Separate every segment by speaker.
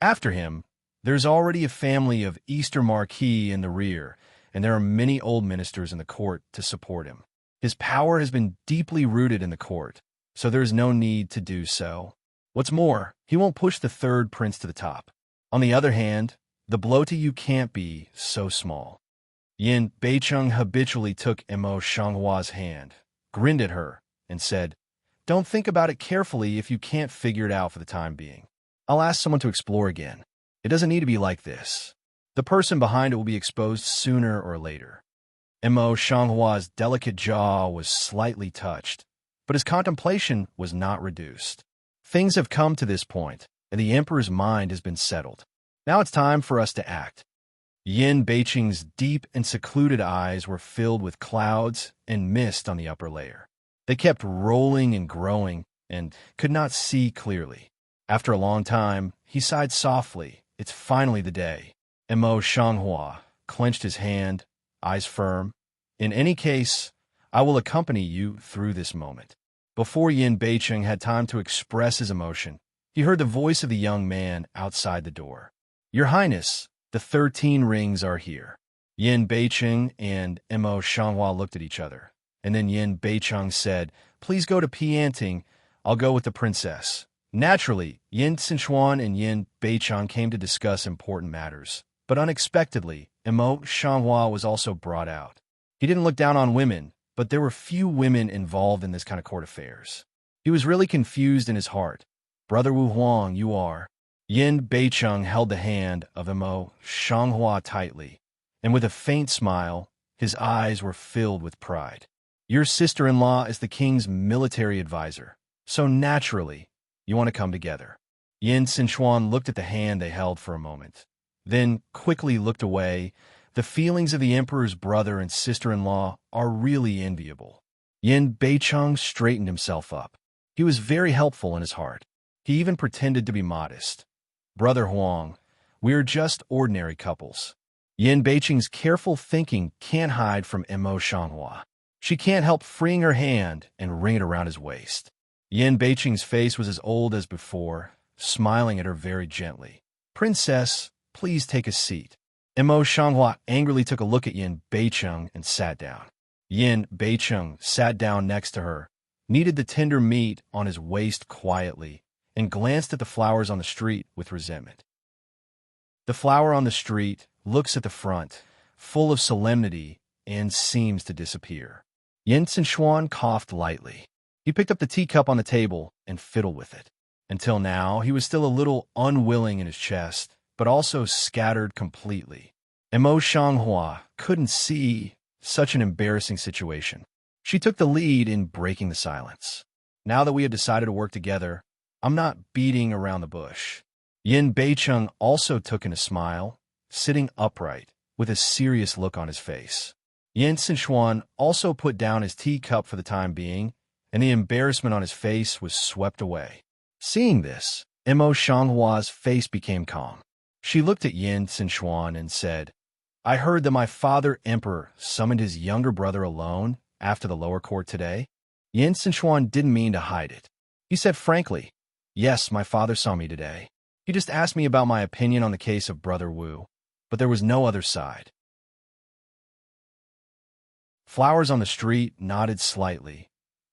Speaker 1: After him, there's already a family of Easter Marquis in the rear, and there are many old ministers in the court to support him. His power has been deeply rooted in the court, so there is no need to do so. What's more, he won't push the third prince to the top. On the other hand, the blow to you can't be so small. Yin Beicheng habitually took Emo Shanghua's hand, grinned at her, and said, "Don't think about it carefully if you can't figure it out for the time being. I'll ask someone to explore again. It doesn't need to be like this. The person behind it will be exposed sooner or later." Emo Shanghua's delicate jaw was slightly touched, but his contemplation was not reduced. Things have come to this point, and the emperor's mind has been settled. Now it's time for us to act. Yin Beicheng's deep and secluded eyes were filled with clouds and mist on the upper layer. They kept rolling and growing and could not see clearly. After a long time, he sighed softly. It's finally the day. Emo Shanghua clenched his hand, eyes firm. "In any case, I will accompany you through this moment." Before Yin Beicheng had time to express his emotion, he heard the voice of the young man outside the door. "Your Highness, the 13 rings are here." Yin Beicheng and Emo Shanghua looked at each other, and then Yin Beicheng said, "Please go to Pianting. I'll go with the princess." Naturally, Yin Xinchuan and Yin Beicheng came to discuss important matters, but unexpectedly, Emo Shanghua was also brought out. He didn't look down on women, but there were few women involved in this kind of court affairs. He was really confused in his heart. "Brother Wu Huang, you are." Yin Beicheng held the hand of Emo Shanghua tightly, and with a faint smile, his eyes were filled with pride. "Your sister-in-law is the king's military advisor, so naturally, you want to come together." Yin Xinchuan looked at the hand they held for a moment, then quickly looked away. The feelings of the emperor's brother and sister-in-law are really enviable. Yin Beicheng straightened himself up. He was very helpful in his heart. He even pretended to be modest. "Brother Huang, we are just ordinary couples." Yin Beicheng's careful thinking can't hide from Emo Shanghua. She can't help freeing her hand and wring it around his waist. Yin Beicheng's face was as old as before, smiling at her very gently. "Princess, please take a seat." Emo Shanghua angrily took a look at Yin Beicheng and sat down. Yin Beicheng sat down next to her, kneaded the tender meat on his waist quietly, and glanced at the flowers on the street with resentment. The flower on the street looks at the front, full of solemnity, and seems to disappear. Yin Xinchuan coughed lightly. He picked up the teacup on the table and fiddled with it. Until now, he was still a little unwilling in his chest, but also scattered completely. Emo Shanghua couldn't see such an embarrassing situation. She took the lead in breaking the silence. "Now that we have decided to work together, I'm not beating around the bush." Yin Beicheng also took in a smile, sitting upright, with a serious look on his face. Yin Xinchuan also put down his teacup for the time being, and the embarrassment on his face was swept away. Seeing this, Emo Shanghua's face became calm. She looked at Yin Xinchuan and said, "I heard that my father emperor summoned his younger brother alone after the lower court today." Yin Xinchuan didn't mean to hide it. He said frankly, "Yes, my father saw me today. He just asked me about my opinion on the case of Brother Wu, but there was no other side." Flowers on the street nodded slightly,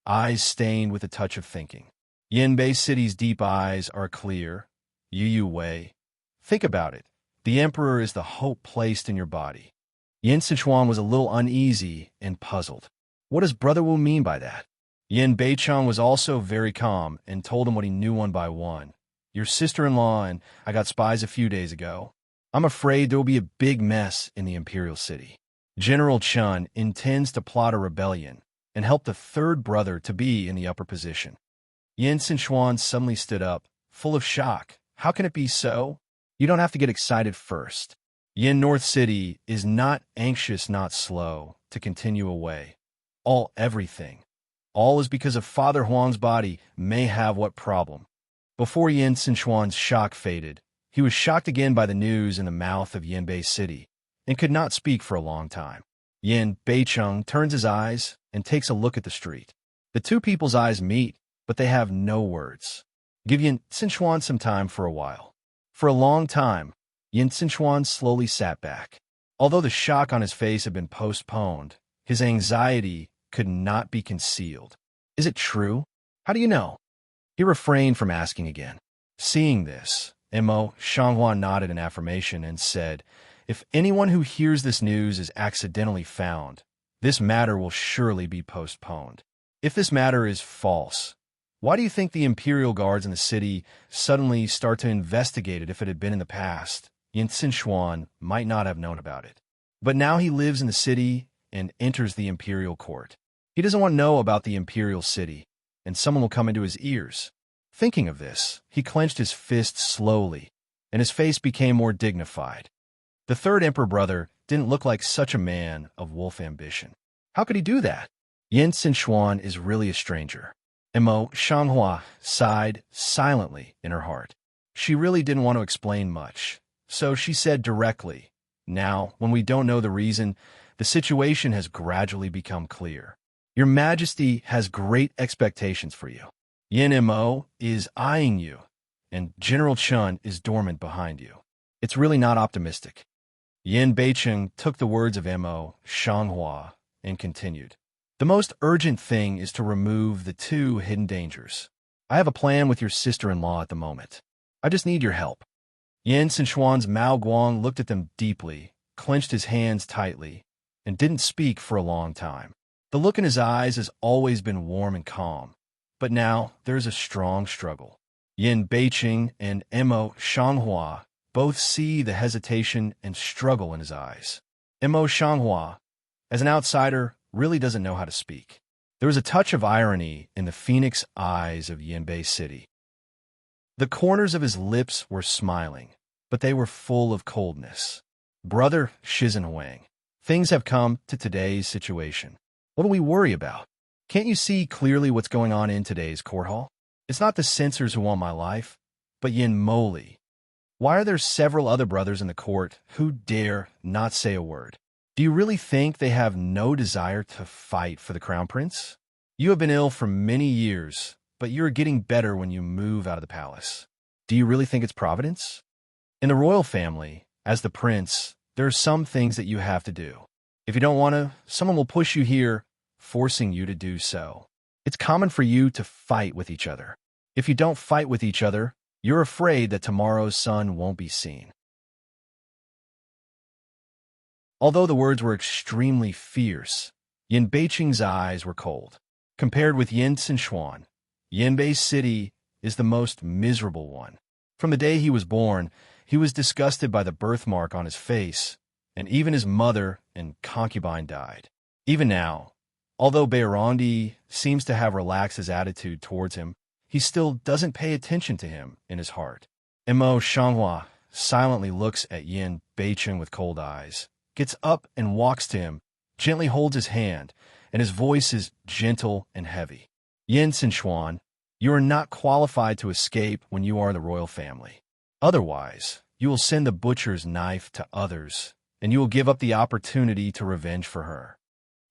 Speaker 1: eyes stained with a touch of thinking. Yinbei City's deep eyes are clear. Yu Wei. Think about it. The emperor is the hope placed in your body. Yin Sichuan was a little uneasy and puzzled. What does Brother Wu mean by that? Yin Beicheng was also very calm and told him what he knew one by one. "Your sister-in-law and I got spies a few days ago. I'm afraid there will be a big mess in the imperial city. General Chun intends to plot a rebellion and help the third brother to be in the upper position." Yin Sichuan suddenly stood up, full of shock. "How can it be so? You don't have to get excited first. Yin North City is not anxious, not slow, to continue away. Everything. All is because of Father Huang's body may have what problem." Before Yin Sichuan's shock faded, he was shocked again by the news in the mouth of Yinbei City, and could not speak for a long time. Yin Beicheng turns his eyes and takes a look at the street. The two people's eyes meet, but they have no words. "Give Yin Sichuan some time for a while." For a long time, Yin Sichuan slowly sat back. Although the shock on his face had been postponed, his anxiety could not be concealed. Is it true? How do you know? He refrained from asking again. Seeing this, Mo Shanghua nodded in affirmation and said, "If anyone who hears this news is accidentally found, this matter will surely be postponed. If this matter is false, why do you think the Imperial Guards in the city suddenly start to investigate it if it had been in the past? Yin Sichuan might not have known about it. But now he lives in the city and enters the Imperial Court. He doesn't want to know about the Imperial City, and someone will come into his ears." Thinking of this, he clenched his fist slowly, and his face became more dignified. The third Emperor brother didn't look like such a man of wolf ambition. How could he do that? Yin Sichuan is really a stranger. Mo Shanghua sighed silently in her heart. She really didn't want to explain much, so she said directly, "Now, when we don't know the reason, the situation has gradually become clear. Your Majesty has great expectations for you. Yin Mo is eyeing you, and General Chun is dormant behind you. It's really not optimistic." Yin Beicheng took the words of Mo Shanghua and continued. "The most urgent thing is to remove the two hidden dangers. I have a plan with your sister-in-law at the moment. I just need your help." Yin Sichuan's Mao Guang looked at them deeply, clenched his hands tightly, and didn't speak for a long time. The look in his eyes has always been warm and calm, but now there's a strong struggle. Yin Beicheng and Mo Shanghua both see the hesitation and struggle in his eyes. Mo Shanghua, as an outsider, really doesn't know how to speak. There was a touch of irony in the phoenix eyes of Yinbei City. The corners of his lips were smiling, but they were full of coldness. "Brother Shizen Huang, things have come to today's situation. What do we worry about? Can't you see clearly what's going on in today's court hall? It's not the censors who want my life, but Yin Moli. Why are there several other brothers in the court who dare not say a word? Do you really think they have no desire to fight for the crown prince? You have been ill for many years, but you're getting better when you move out of the palace. Do you really think it's providence? In the royal family, as the prince, there are some things that you have to do. If you don't want to, someone will push you here, forcing you to do so. It's common for you to fight with each other. If you don't fight with each other, you're afraid that tomorrow's sun won't be seen." Although the words were extremely fierce, Yin Beicheng's eyes were cold. Compared with Yin Sichuan, Yinbei City is the most miserable one. From the day he was born, he was disgusted by the birthmark on his face, and even his mother and concubine died. Even now, although Beirandi seems to have relaxed his attitude towards him, he still doesn't pay attention to him in his heart. Mo Shanghua silently looks at Yin Beicheng with cold eyes, gets up and walks to him, gently holds his hand, and his voice is gentle and heavy. "Yin Sichuan, you are not qualified to escape when you are the royal family. Otherwise, you will send the butcher's knife to others, and you will give up the opportunity to revenge for her."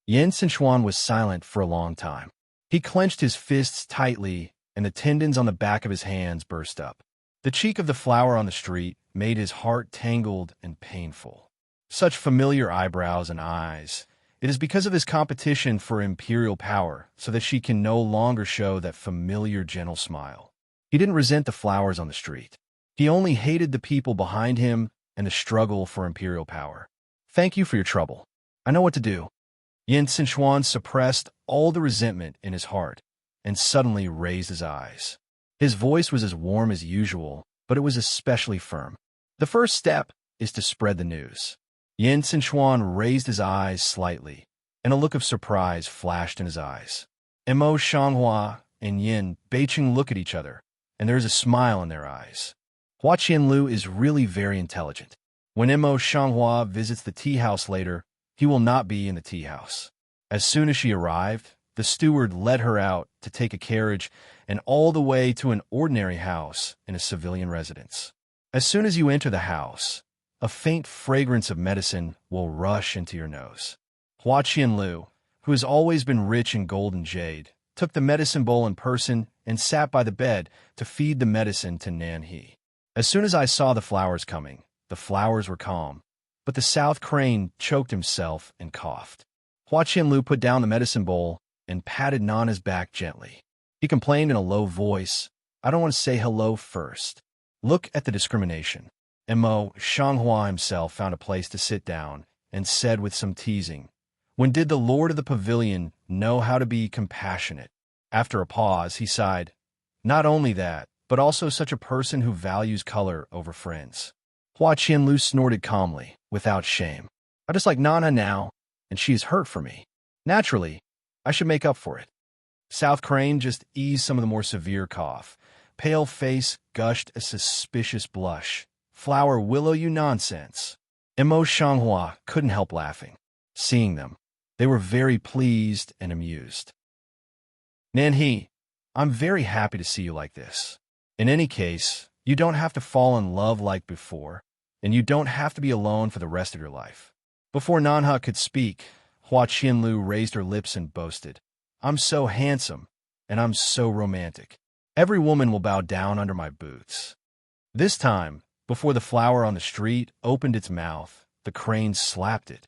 Speaker 1: Yin Sichuan was silent for a long time. He clenched his fists tightly, and the tendons on the back of his hands burst up. The cheek of the flower on the street made his heart tangled and painful. Such familiar eyebrows and eyes. It is because of his competition for imperial power, so that she can no longer show that familiar gentle smile. He didn't resent the flowers on the street. He only hated the people behind him and the struggle for imperial power. "Thank you for your trouble. I know what to do." Yin Sichuan suppressed all the resentment in his heart and suddenly raised his eyes. His voice was as warm as usual, but it was especially firm. "The first step is to spread the news." Yin Sichuan raised his eyes slightly, and a look of surprise flashed in his eyes. Mo Shanghua and Yin Beicheng look at each other, and there is a smile in their eyes. Hua Qianlu is really very intelligent. When Mo Shanghua visits the tea house later, he will not be in the tea house. As soon as she arrived, the steward led her out to take a carriage and all the way to an ordinary house in a civilian residence. As soon as you enter the house, a faint fragrance of medicine will rush into your nose. Hua Qianlu, who has always been rich in gold and jade, took the medicine bowl in person and sat by the bed to feed the medicine to Nan He. As soon as I saw the flowers coming, the flowers were calm, but the South Crane choked himself and coughed. Hua Qianlu put down the medicine bowl and patted Nana's back gently. He complained in a low voice, "I don't want to say hello first." Look at the discrimination. Mo Shanghua himself found a place to sit down and said with some teasing, "When did the lord of the pavilion know how to be compassionate?" After a pause, he sighed, "Not only that, but also such a person who values color over friends." Hua Qianlu snorted calmly, without shame. "I just like Nana now, and she is hurt for me. Naturally, I should make up for it." South Crane just eased some of the more severe cough. Pale face gushed a suspicious blush. "Flower willow, you nonsense." Mo Shanghua couldn't help laughing. Seeing them, they were very pleased and amused. "Nanhe, I'm very happy to see you like this. In any case, you don't have to fall in love like before, and you don't have to be alone for the rest of your life." Before Nanha could speak, Hua Qianlu raised her lips and boasted, "I'm so handsome, and I'm so romantic. Every woman will bow down under my boots." This time, before the flower on the street opened its mouth, the crane slapped it.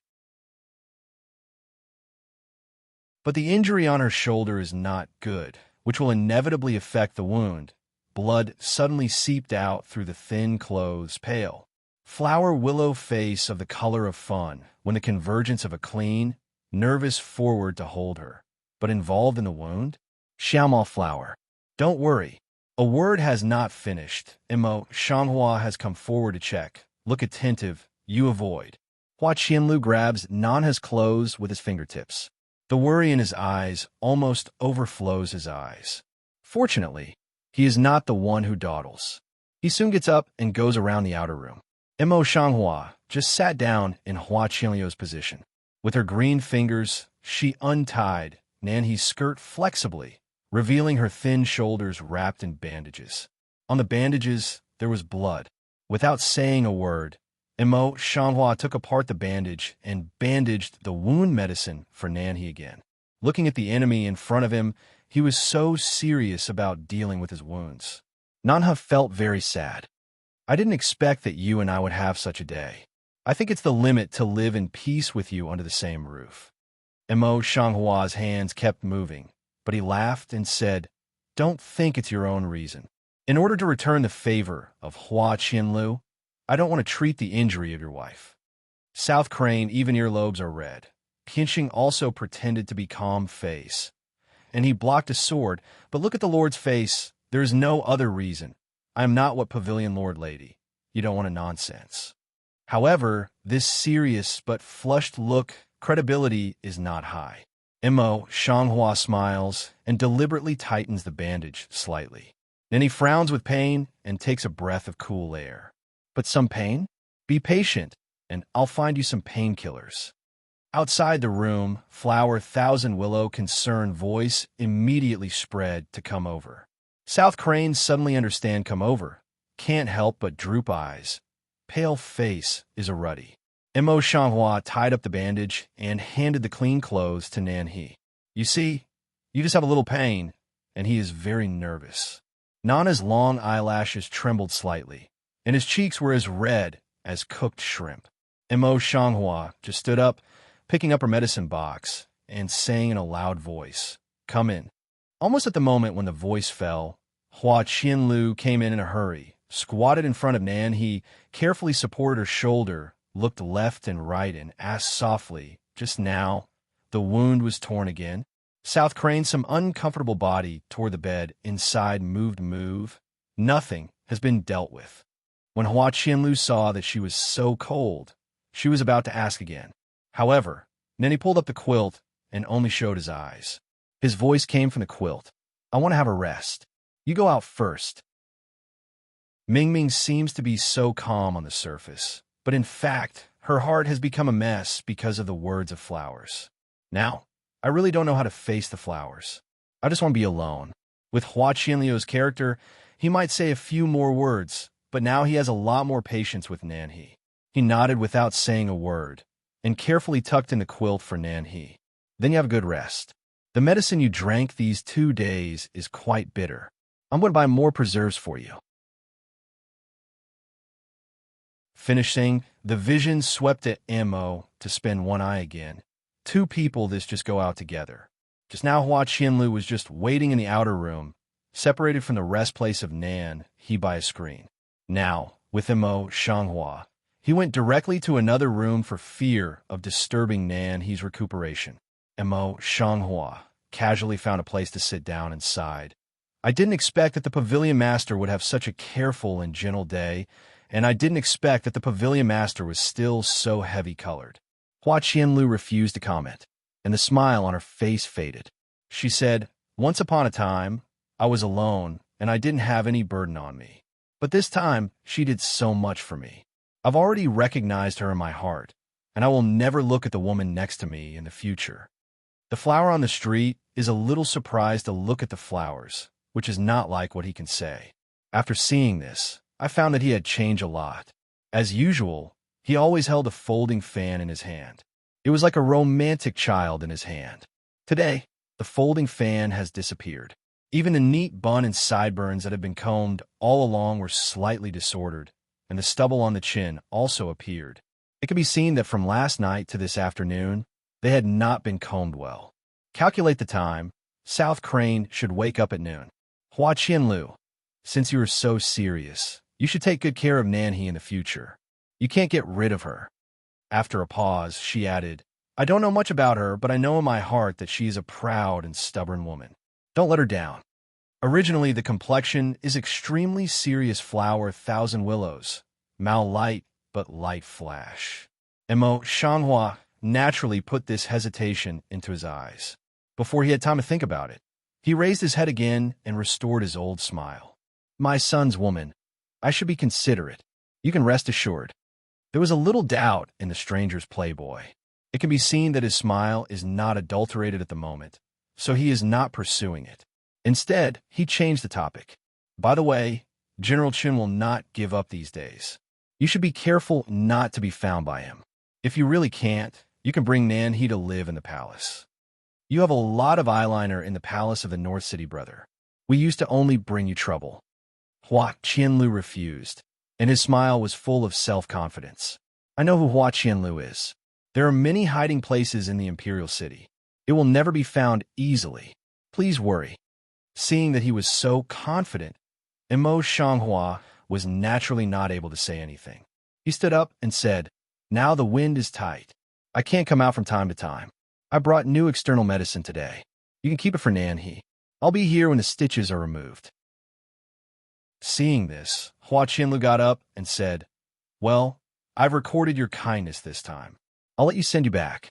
Speaker 1: But the injury on her shoulder is not good, which will inevitably affect the wound. Blood suddenly seeped out through the thin clothes, pale flower willow face of the color of fun, when the convergence of a clean, nervous forward to hold her, but involved in the wound? Xiaomao flower. "Don't worry. A word has not finished." Mo Shanghua has come forward to check. "Look attentive. You avoid." Hua Qianlu grabs Nanha's clothes with his fingertips. The worry in his eyes almost overflows his eyes. Fortunately, he is not the one who dawdles. He soon gets up and goes around the outer room. Mo Shanghua just sat down in Hua Qianlu's position. With her green fingers, she untied Nanhe's skirt flexibly, revealing her thin shoulders wrapped in bandages. On the bandages, there was blood. Without saying a word, Mo Shanghua took apart the bandage and bandaged the wound medicine for Nanhe again. Looking at the enemy in front of him, he was so serious about dealing with his wounds. Nanha felt very sad. "I didn't expect that you and I would have such a day. I think it's the limit to live in peace with you under the same roof." Mo Shanghua's hands kept moving, but he laughed and said, "Don't think it's your own reason. In order to return the favor of Hua Qianlu, I don't want to treat the injury of your wife." South Crane, even earlobes are red. Qinsheng also pretended to be calm face, and he blocked a sword, but look at the Lord's face. There is no other reason. I am not what pavilion lord lady. You don't want a nonsense. However, this serious but flushed look credibility is not high. Mo Shanghua smiles and deliberately tightens the bandage slightly. Then he frowns with pain and takes a breath of cool air. "But some pain? Be patient, and I'll find you some painkillers." Outside the room, Flower Thousand Willow concerned voice immediately spread to come over. South Crane suddenly understand come over. Can't help but droop eyes. Pale face is a ruddy. Mo Shanghua tied up the bandage and handed the clean clothes to Nanhe. "You see, you just have a little pain," and he is very nervous. Nana's long eyelashes trembled slightly, and his cheeks were as red as cooked shrimp. Mo Shanghua just stood up, picking up her medicine box, and saying in a loud voice, "Come in." Almost at the moment when the voice fell, Hua Qianlu came in a hurry, squatted in front of Nanhe, carefully supported her shoulder, looked left and right, and asked softly, "Just now, the wound was torn again?" South Crane, some uncomfortable body toward the bed, inside move. "Nothing has been dealt with." When Hua Qianlu saw that she was so cold, she was about to ask again. However, Nanhe pulled up the quilt and only showed his eyes. His voice came from the quilt. "I want to have a rest. You go out first." Mingming seems to be so calm on the surface, but in fact, her heart has become a mess because of the words of Flowers. "Now, I really don't know how to face the Flowers. I just want to be alone." With Hua Qianlu's character, he might say a few more words, but now he has a lot more patience with Nanhe. He nodded without saying a word, and carefully tucked in the quilt for Nanhe. "Then you have a good rest. The medicine you drank these 2 days is quite bitter. I'm going to buy more preserves for you." Finishing, the vision swept at Mo to spin one eye again. Two people this just go out together. Just now Hua Qianlu was just waiting in the outer room, separated from the rest place of Nan, he by a screen. Now, with Mo Shanghua, he went directly to another room for fear of disturbing Nan He's recuperation. Mo Shanghua casually found a place to sit down and sighed. I didn't expect that the pavilion master would have such a careful and gentle day, and I didn't expect that the pavilion master was still so heavy-colored. Hua Qianlu refused to comment, and the smile on her face faded. She said, "Once upon a time, I was alone, and I didn't have any burden on me. But this time, she did so much for me. I've already recognized her in my heart, and I will never look at the woman next to me in the future." The flower on the street is a little surprised to look at the flowers, which is not like what he can say. After seeing this, I found that he had changed a lot. As usual, he always held a folding fan in his hand. It was like a romantic child in his hand. Today, the folding fan has disappeared. Even the neat bun and sideburns that had been combed all along were slightly disordered, and the stubble on the chin also appeared. It could be seen that from last night to this afternoon, they had not been combed well. Calculate the time. South Crane should wake up at noon. Hua Qianlu, since you are so serious, you should take good care of Nanhe in the future. You can't get rid of her. After a pause, she added, I don't know much about her, but I know in my heart that she is a proud and stubborn woman. Don't let her down. Originally, the complexion is extremely serious flower thousand willows, mal light, but light flash. Mo Shanghua naturally put this hesitation into his eyes. Before he had time to think about it, he raised his head again and restored his old smile. My son's woman, I should be considerate. You can rest assured. There was a little doubt in the stranger's playboy. It can be seen that his smile is not adulterated at the moment, so he is not pursuing it. Instead, he changed the topic. By the way, General Qin will not give up these days. You should be careful not to be found by him. If you really can't, you can bring Nanhe to live in the palace. You have a lot of eyeliner in the palace of the North City, brother. We used to only bring you trouble. Hua Qianlu refused, and his smile was full of self-confidence. I know who Hua Qianlu is. There are many hiding places in the Imperial City. It will never be found easily. Please worry. Seeing that he was so confident, Mo Shanghua was naturally not able to say anything. He stood up and said, Now the wind is tight. I can't come out from time to time. I brought new external medicine today. You can keep it for Nanhe. I'll be here when the stitches are removed. Seeing this, Hua Qianlu got up and said, Well, I've recorded your kindness this time. I'll let you send you back.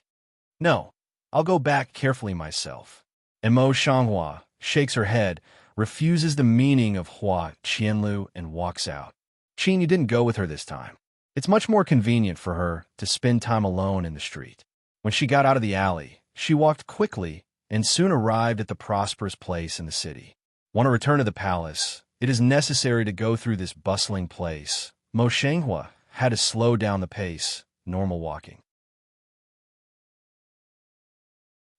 Speaker 1: No, I'll go back carefully myself. Mo Shanghua shakes her head, refuses the meaning of Hua Qianlu, and walks out. Qin, you didn't go with her this time. It's much more convenient for her to spend time alone in the street. When she got out of the alley, she walked quickly and soon arrived at the prosperous place in the city. Want to return to the palace, it is necessary to go through this bustling place. Mo Shanghua had to slow down the pace, normal walking.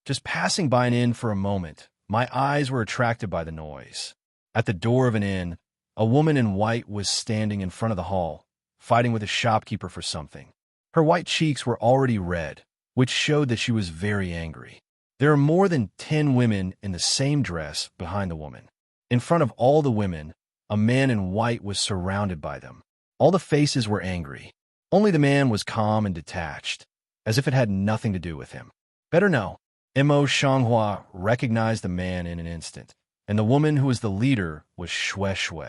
Speaker 1: Just passing by an inn for a moment, my eyes were attracted by the noise. At the door of an inn, a woman in white was standing in front of the hall, fighting with a shopkeeper for something. Her white cheeks were already red, which showed that she was very angry. There are more than 10 women in the same dress behind the woman. In front of all the women, a man in white was surrounded by them. All the faces were angry. Only the man was calm and detached, as if it had nothing to do with him. Better no. Mo Shanghua recognized the man in an instant, and the woman who was the leader was Shui.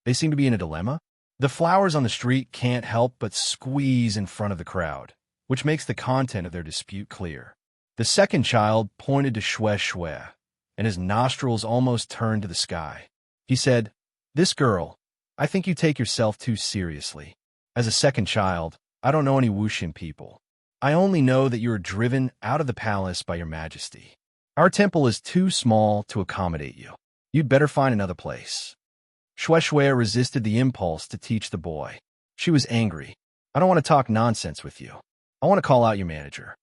Speaker 1: They seem to be in a dilemma. The flowers on the street can't help but squeeze in front of the crowd, which makes the content of their dispute clear. The second child pointed to Shui, and his nostrils almost turned to the sky. He said, This girl, I think you take yourself too seriously. As a second child, I don't know any Wuxian people. I only know that you are driven out of the palace by your majesty. Our temple is too small to accommodate you. You'd better find another place. Shui resisted the impulse to teach the boy. She was angry. I don't want to talk nonsense with you. I want to call out your manager.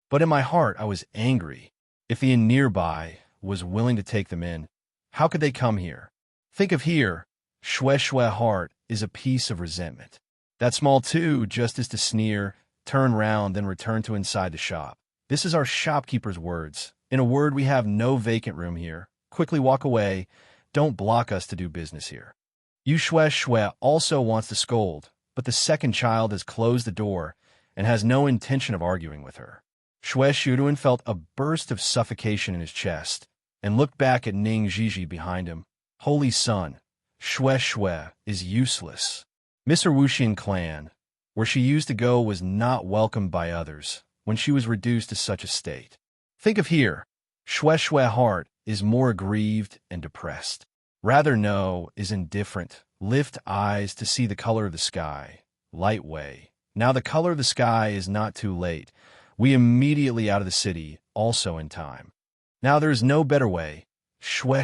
Speaker 1: But in my heart, I was angry. If the inn nearby was willing to take them in, how could they come here? Think of here. Shui heart is a piece of resentment. That small too, just as to sneer, turn round, then return to inside the shop. This is our shopkeeper's words. In a word, we have no vacant room here. Quickly walk away. Don't block us to do business here. Yu Shue also wants to scold, but the second child has closed the door and has no intention of arguing with her. Shue Shuduan felt a burst of suffocation in his chest and looked back at Ning Jiji behind him. Holy son, Shue is useless. Miss Her Wuxian clan, where she used to go, was not welcomed by others when she was reduced to such a state. Think of here, Shue heart is more aggrieved and depressed. Rather no, is indifferent. Lift eyes to see the color of the sky. Light way. Now the color of the sky is not too late. We immediately out of the city, also in time. Now there is no better way. Shue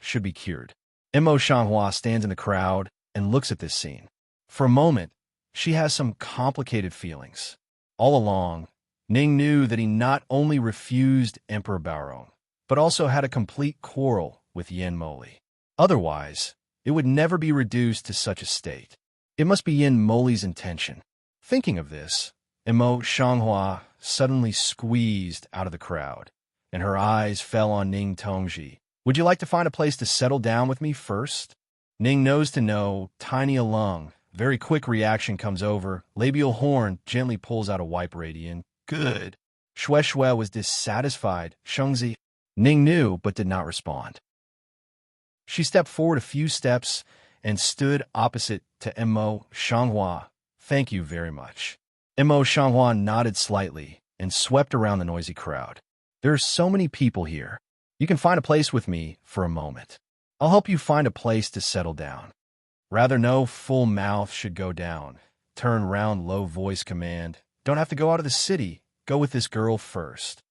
Speaker 1: should be cured. Mo Shanghua stands in the crowd and looks at this scene. For a moment, she has some complicated feelings. All along, Ning knew that he not only refused Emperor Baorong, but also had a complete quarrel with Yin Moli. Otherwise, it would never be reduced to such a state. It must be Yin Moli's intention. Thinking of this, Mo Shanghua suddenly squeezed out of the crowd, and her eyes fell on Ning Tongji. Would you like to find a place to settle down with me first? Ning knows to know, tiny a lung. Very quick reaction comes over. Labial horn gently pulls out a wipe radian. Good. Shue was dissatisfied. Shengzi. Ning knew, but did not respond. She stepped forward a few steps and stood opposite to Mo Shanghua. Thank you very much. Mo Shanghua nodded slightly and swept around the noisy crowd. There are so many people here. You can find a place with me for a moment. I'll help you find a place to settle down. Rather no full mouth should go down. Turn round, low voice command. Don't have to go out of the city. Go with this girl first.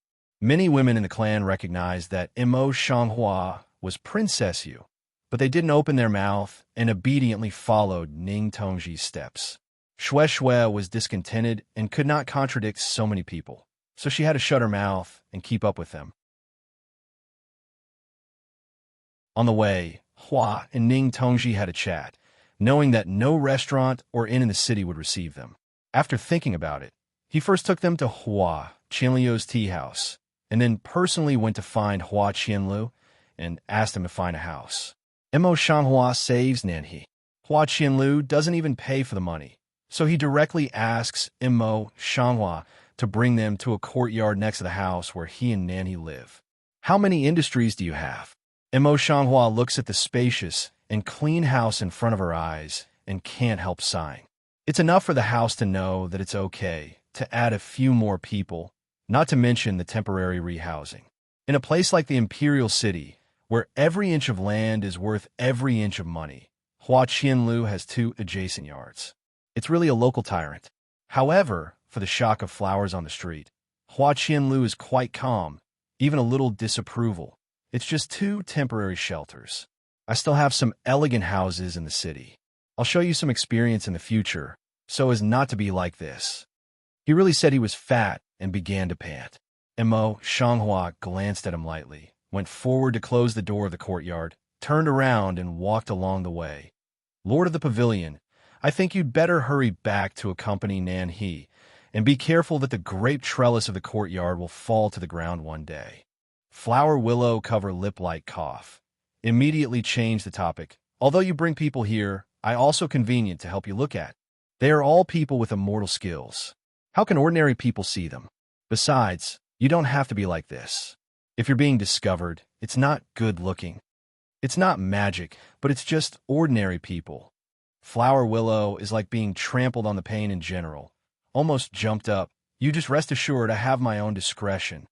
Speaker 1: Many women in the clan recognized that Mo Shanghua was Princess Yu, but they didn't open their mouth and obediently followed Ning Tongji's steps. Shue was discontented and could not contradict so many people, so she had to shut her mouth and keep up with them. On the way, Hua and Ning Tongji had a chat, knowing that no restaurant or inn in the city would receive them. After thinking about it, he first took them to Hua Qianliu's tea house, and then personally went to find Hua Qianliu and asked him to find a house. Mo Shanghua saves Nanhe. Hua Qianliu doesn't even pay for the money, so he directly asks Mo Shanghua to bring them to a courtyard next to the house where he and Nanhe live. How many industries do you have? Mo Shanghua looks at the spacious and clean house in front of her eyes and can't help sighing. It's enough for the house to know that it's okay to add a few more people, not to mention the temporary rehousing. In a place like the Imperial City, where every inch of land is worth every inch of money, Hua Qianliu has 2 adjacent yards. It's really a local tyrant. However, for the shock of flowers on the street, Hua Qianliu is quite calm, even a little disapproval. It's just 2 temporary shelters. I still have some elegant houses in the city. I'll show you some experience in the future, so as not to be like this. He really said he was fat and began to pant. Mo Shanghua glanced at him lightly, went forward to close the door of the courtyard, turned around and walked along the way. Lord of the Pavilion, I think you'd better hurry back to accompany Nanhe, and be careful that the grape trellis of the courtyard will fall to the ground one day. Flower willow cover lip like cough. Immediately change the topic. Although you bring people here, I also convenient to help you look at. They are all people with immortal skills. How can ordinary people see them? Besides, you don't have to be like this. If you're being discovered, it's not good looking. It's not magic, but it's just ordinary people. Flower willow is like being trampled on the pain in general. Almost jumped up. You just rest assured I have my own discretion.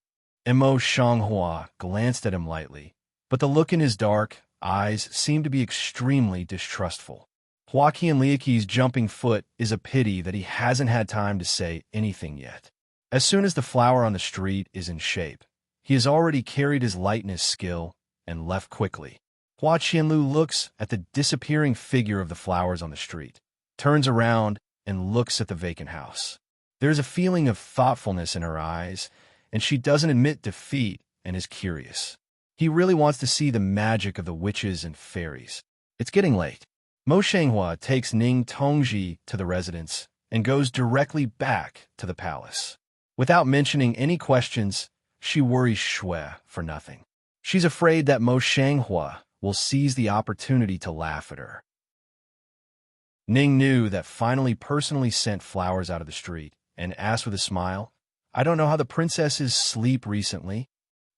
Speaker 1: Mo Shanghua glanced at him lightly, but the look in his dark eyes seemed to be extremely distrustful. Hua Qianliu's jumping foot is a pity that he hasn't had time to say anything yet. As soon as the flower on the street is in shape, he has already carried his lightness skill and left quickly. Hua Qianliu looks at the disappearing figure of the flowers on the street, turns around and looks at the vacant house. There's a feeling of thoughtfulness in her eyes, and she doesn't admit defeat and is curious. He really wants to see the magic of the witches and fairies. It's getting late. Mo Shanghua takes Ning Tongji to the residence and goes directly back to the palace. Without mentioning any questions, she worries Shui for nothing. She's afraid that Mo Shanghua will seize the opportunity to laugh at her. Ning knew that finally personally sent flowers out of the street and asked with a smile, "I don't know how the princesses sleep recently."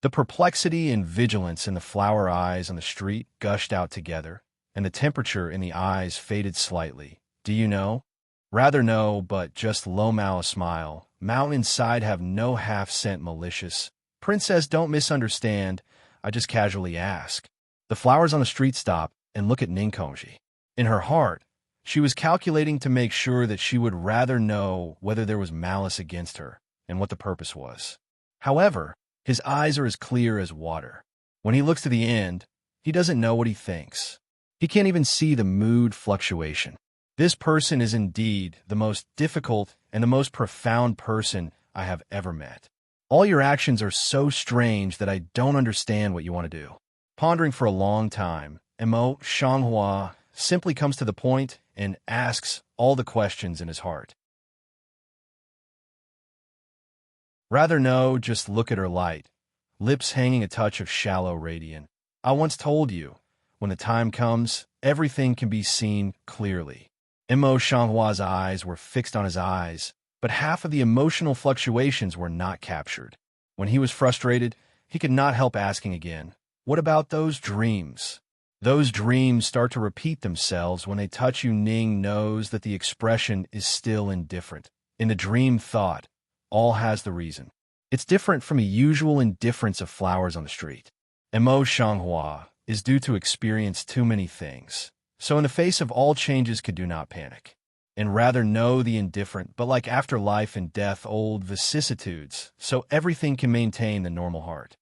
Speaker 1: The perplexity and vigilance in the flower eyes on the street gushed out together, and the temperature in the eyes faded slightly. "Do you know?" "Rather no, but just low-mow a smile. Mountain inside have no half-cent malicious. Princess, don't misunderstand. I just casually ask." The flowers on the street stop and look at Ning Tongji. In her heart, she was calculating to make sure that she would rather know whether there was malice against her and what the purpose was. However, his eyes are as clear as water. When he looks to the end, he doesn't know what he thinks. He can't even see the mood fluctuation. This person is indeed the most difficult and the most profound person I have ever met. All your actions are so strange that I don't understand what you want to do. Pondering for a long time, Mo Shanghua simply comes to the point and asks all the questions in his heart. "Rather no, just look at her light, lips hanging a touch of shallow radiant. I once told you, when the time comes, everything can be seen clearly." Mo Shanghua's eyes were fixed on his eyes, but half of the emotional fluctuations were not captured. When he was frustrated, he could not help asking again, "What about those dreams?" "Those dreams start to repeat themselves when they touch you." Ning knows that the expression is still indifferent. In the dream thought, all has the reason. It's different from a usual indifference of flowers on the street. Mo Shanghua is due to experience too many things, so in the face of all changes could do not panic, and rather know the indifferent, but like after life and death old vicissitudes, so everything can maintain the normal heart.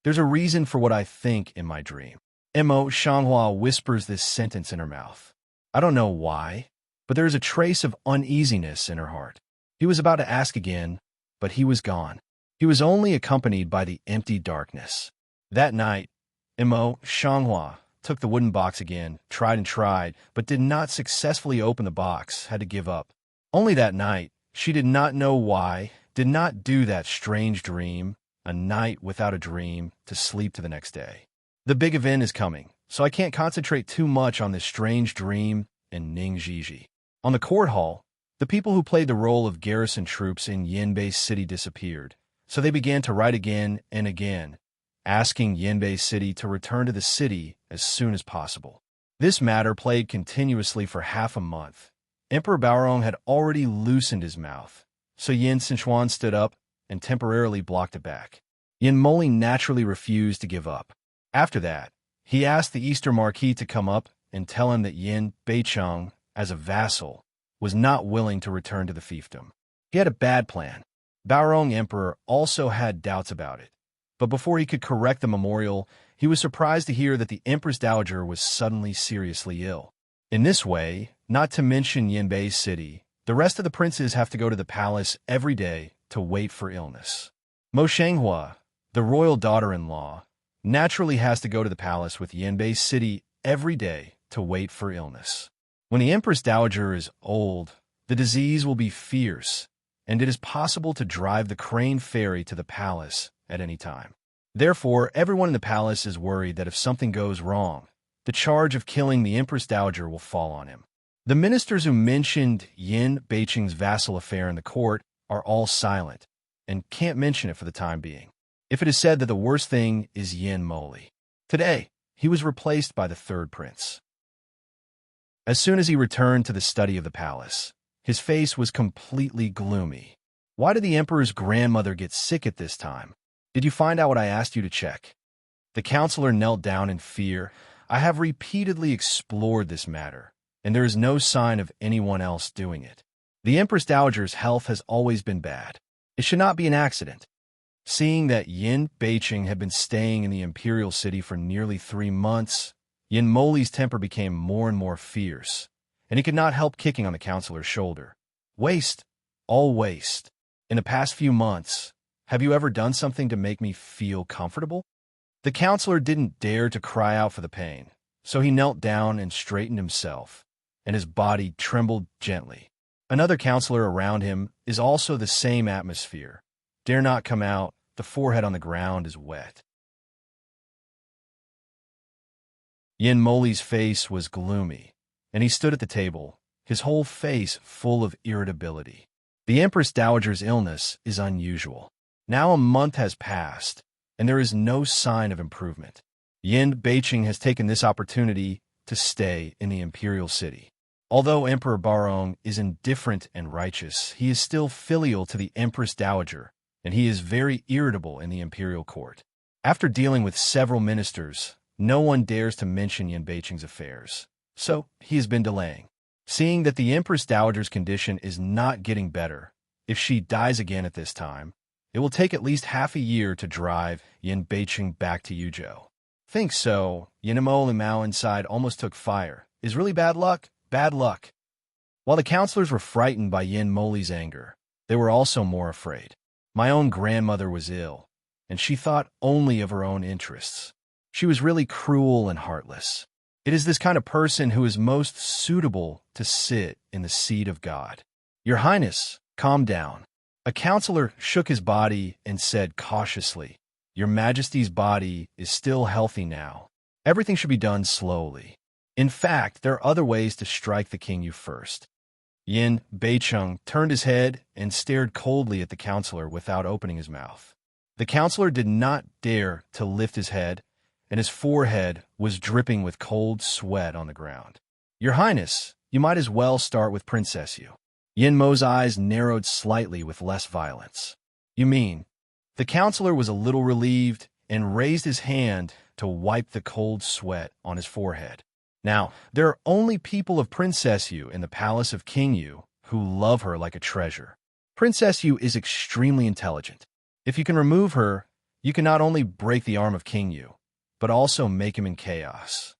Speaker 1: "There's a reason for what I think in my dream." Mo Shanghua whispers this sentence in her mouth. I don't know why, but there is a trace of uneasiness in her heart. He was about to ask again, but he was gone. He was only accompanied by the empty darkness. That night, Mo Shanghua took the wooden box again, tried and tried, but did not successfully open the box, had to give up. Only that night, she did not know why, did not do that strange dream, a night without a dream, to sleep to the next day. The big event is coming, so I can't concentrate too much on this strange dream and Ning Jiji. On the court hall, the people who played the role of garrison troops in Yanbei City disappeared, so they began to write again and again, asking Yanbei City to return to the city as soon as possible. This matter played continuously for half a month. Emperor Baorong had already loosened his mouth, so Yin Sichuan stood up and temporarily blocked it back. Yin Moli naturally refused to give up. After that, he asked the Eastern Marquis to come up and tell him that Yin Beicheng, as a vassal, was not willing to return to the fiefdom. He had a bad plan. Baorong Emperor also had doubts about it, but before he could correct the memorial, he was surprised to hear that the Empress Dowager was suddenly seriously ill. In this way, not to mention Yanbei City, the rest of the princes have to go to the palace every day to wait for illness. Mo Shanghua, the royal daughter-in-law, naturally has to go to the palace with Yanbei City every day to wait for illness. When the Empress Dowager is old, the disease will be fierce, and it is possible to drive the crane ferry to the palace at any time. Therefore, everyone in the palace is worried that if something goes wrong, the charge of killing the Empress Dowager will fall on him. The ministers who mentioned Yin Beicheng's vassal affair in the court are all silent and can't mention it for the time being. If it is said that the worst thing is Yin Moli. Today, he was replaced by the third prince. As soon as he returned to the study of the palace, his face was completely gloomy. Why did the emperor's grandmother get sick at this time? Did you find out what I asked you to check? The counselor knelt down in fear. I have repeatedly explored this matter, and there is no sign of anyone else doing it. The Empress Dowager's health has always been bad. It should not be an accident. Seeing that Yin Beicheng had been staying in the imperial city for nearly 3 months, Yin Moli's temper became more and more fierce, and he could not help kicking on the counselor's shoulder. Waste, all waste. In the past few months, have you ever done something to make me feel comfortable? The counselor didn't dare to cry out for the pain, so he knelt down and straightened himself. and his body trembled gently. Another counselor around him is also the same atmosphere. Dare not come out, the forehead on the ground is wet. Yin Moli's face was gloomy, and he stood at the table, his whole face full of irritability. The Empress Dowager's illness is unusual. Now a month has passed, and there is no sign of improvement. Yin Beiqing has taken this opportunity to stay in the imperial city. Although Emperor Barong is indifferent and righteous, he is still filial to the Empress Dowager, and he is very irritable in the imperial court. After dealing with several ministers, no one dares to mention Yin Beiqing's affairs, so he has been delaying. Seeing that the Empress Dowager's condition is not getting better, if she dies again at this time, it will take at least half a year to drive Yin Beiqing back to Yuzhou. Think so, Yinmo Limao inside almost took fire. Is really bad luck? Bad luck. While the counselors were frightened by Yin Moli's anger, they were also more afraid. My own grandmother was ill, and she thought only of her own interests. She was really cruel and heartless. It is this kind of person who is most suitable to sit in the seat of God. Your Highness, calm down. A counselor shook his body and said cautiously, Your Majesty's body is still healthy now. Everything should be done slowly. In fact, there are other ways to strike the king you first. Yin Beiqing turned his head and stared coldly at the counselor without opening his mouth. The counselor did not dare to lift his head, and his forehead was dripping with cold sweat on the ground. Your Highness, you might as well start with Princess Yu. Yin Mo's eyes narrowed slightly with less violence. You mean? The counselor was a little relieved and raised his hand to wipe the cold sweat on his forehead. Now, there are only people of Princess Yu in the palace of King Yu who love her like a treasure. Princess Yu is extremely intelligent. If you can remove her, you can not only break the arm of King Yu, but also make him in chaos.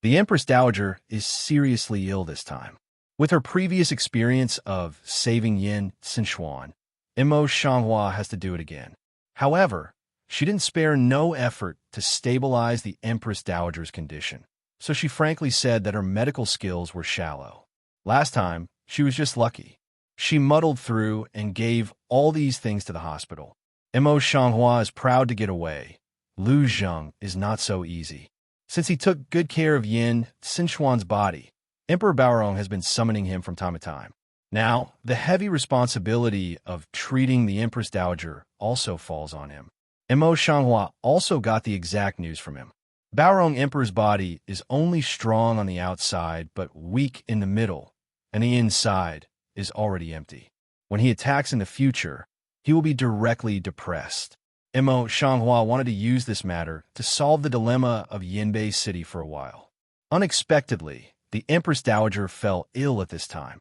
Speaker 1: The Empress Dowager is seriously ill this time. With her previous experience of saving Yin Xinchuan, Imo Shanghua has to do it again. However, she didn't spare no effort to stabilize the Empress Dowager's condition, so she frankly said that her medical skills were shallow. Last time, she was just lucky. She muddled through and gave all these things to the hospital. Imo Shanghua is proud to get away. Lu Zheng is not so easy. Since he took good care of Yin Xinchuan's body, Emperor Baorong has been summoning him from time to time. Now, the heavy responsibility of treating the Empress Dowager also falls on him. Imo Shanghua also got the exact news from him. Baorong Emperor's body is only strong on the outside but weak in the middle, and the inside is already empty. When he attacks in the future, he will be directly depressed. Imo Shanghua wanted to use this matter to solve the dilemma of Yinbei City for a while. Unexpectedly, the Empress Dowager fell ill at this time.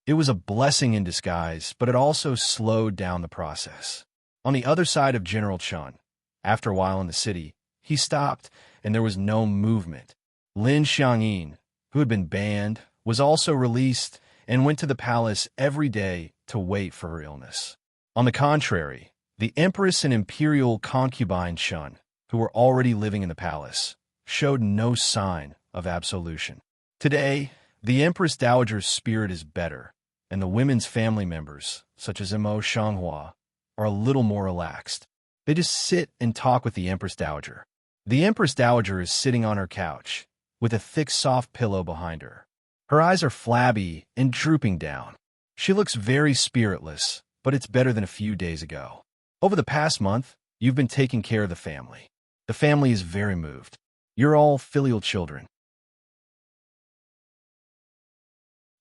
Speaker 1: It was a blessing in disguise, but it also slowed down the process. On the other side of General Chun, after a while in the city, he stopped and there was no movement. Lin Xiangyin, who had been banned, was also released and went to the palace every day to wait for her illness. On the contrary, the Empress and Imperial concubine Chun, who were already living in the palace, showed no sign of absolution. Today, the Empress Dowager's spirit is better, and the women's family members, such as Imo Shanghua, are a little more relaxed. They just sit and talk with the Empress Dowager. The Empress Dowager is sitting on her couch, with a thick soft pillow behind her. Her eyes are flabby and drooping down. She looks very spiritless, but it's better than a few days ago. Over the past month, you've been taking care of the family. The family is very moved. You're all filial children.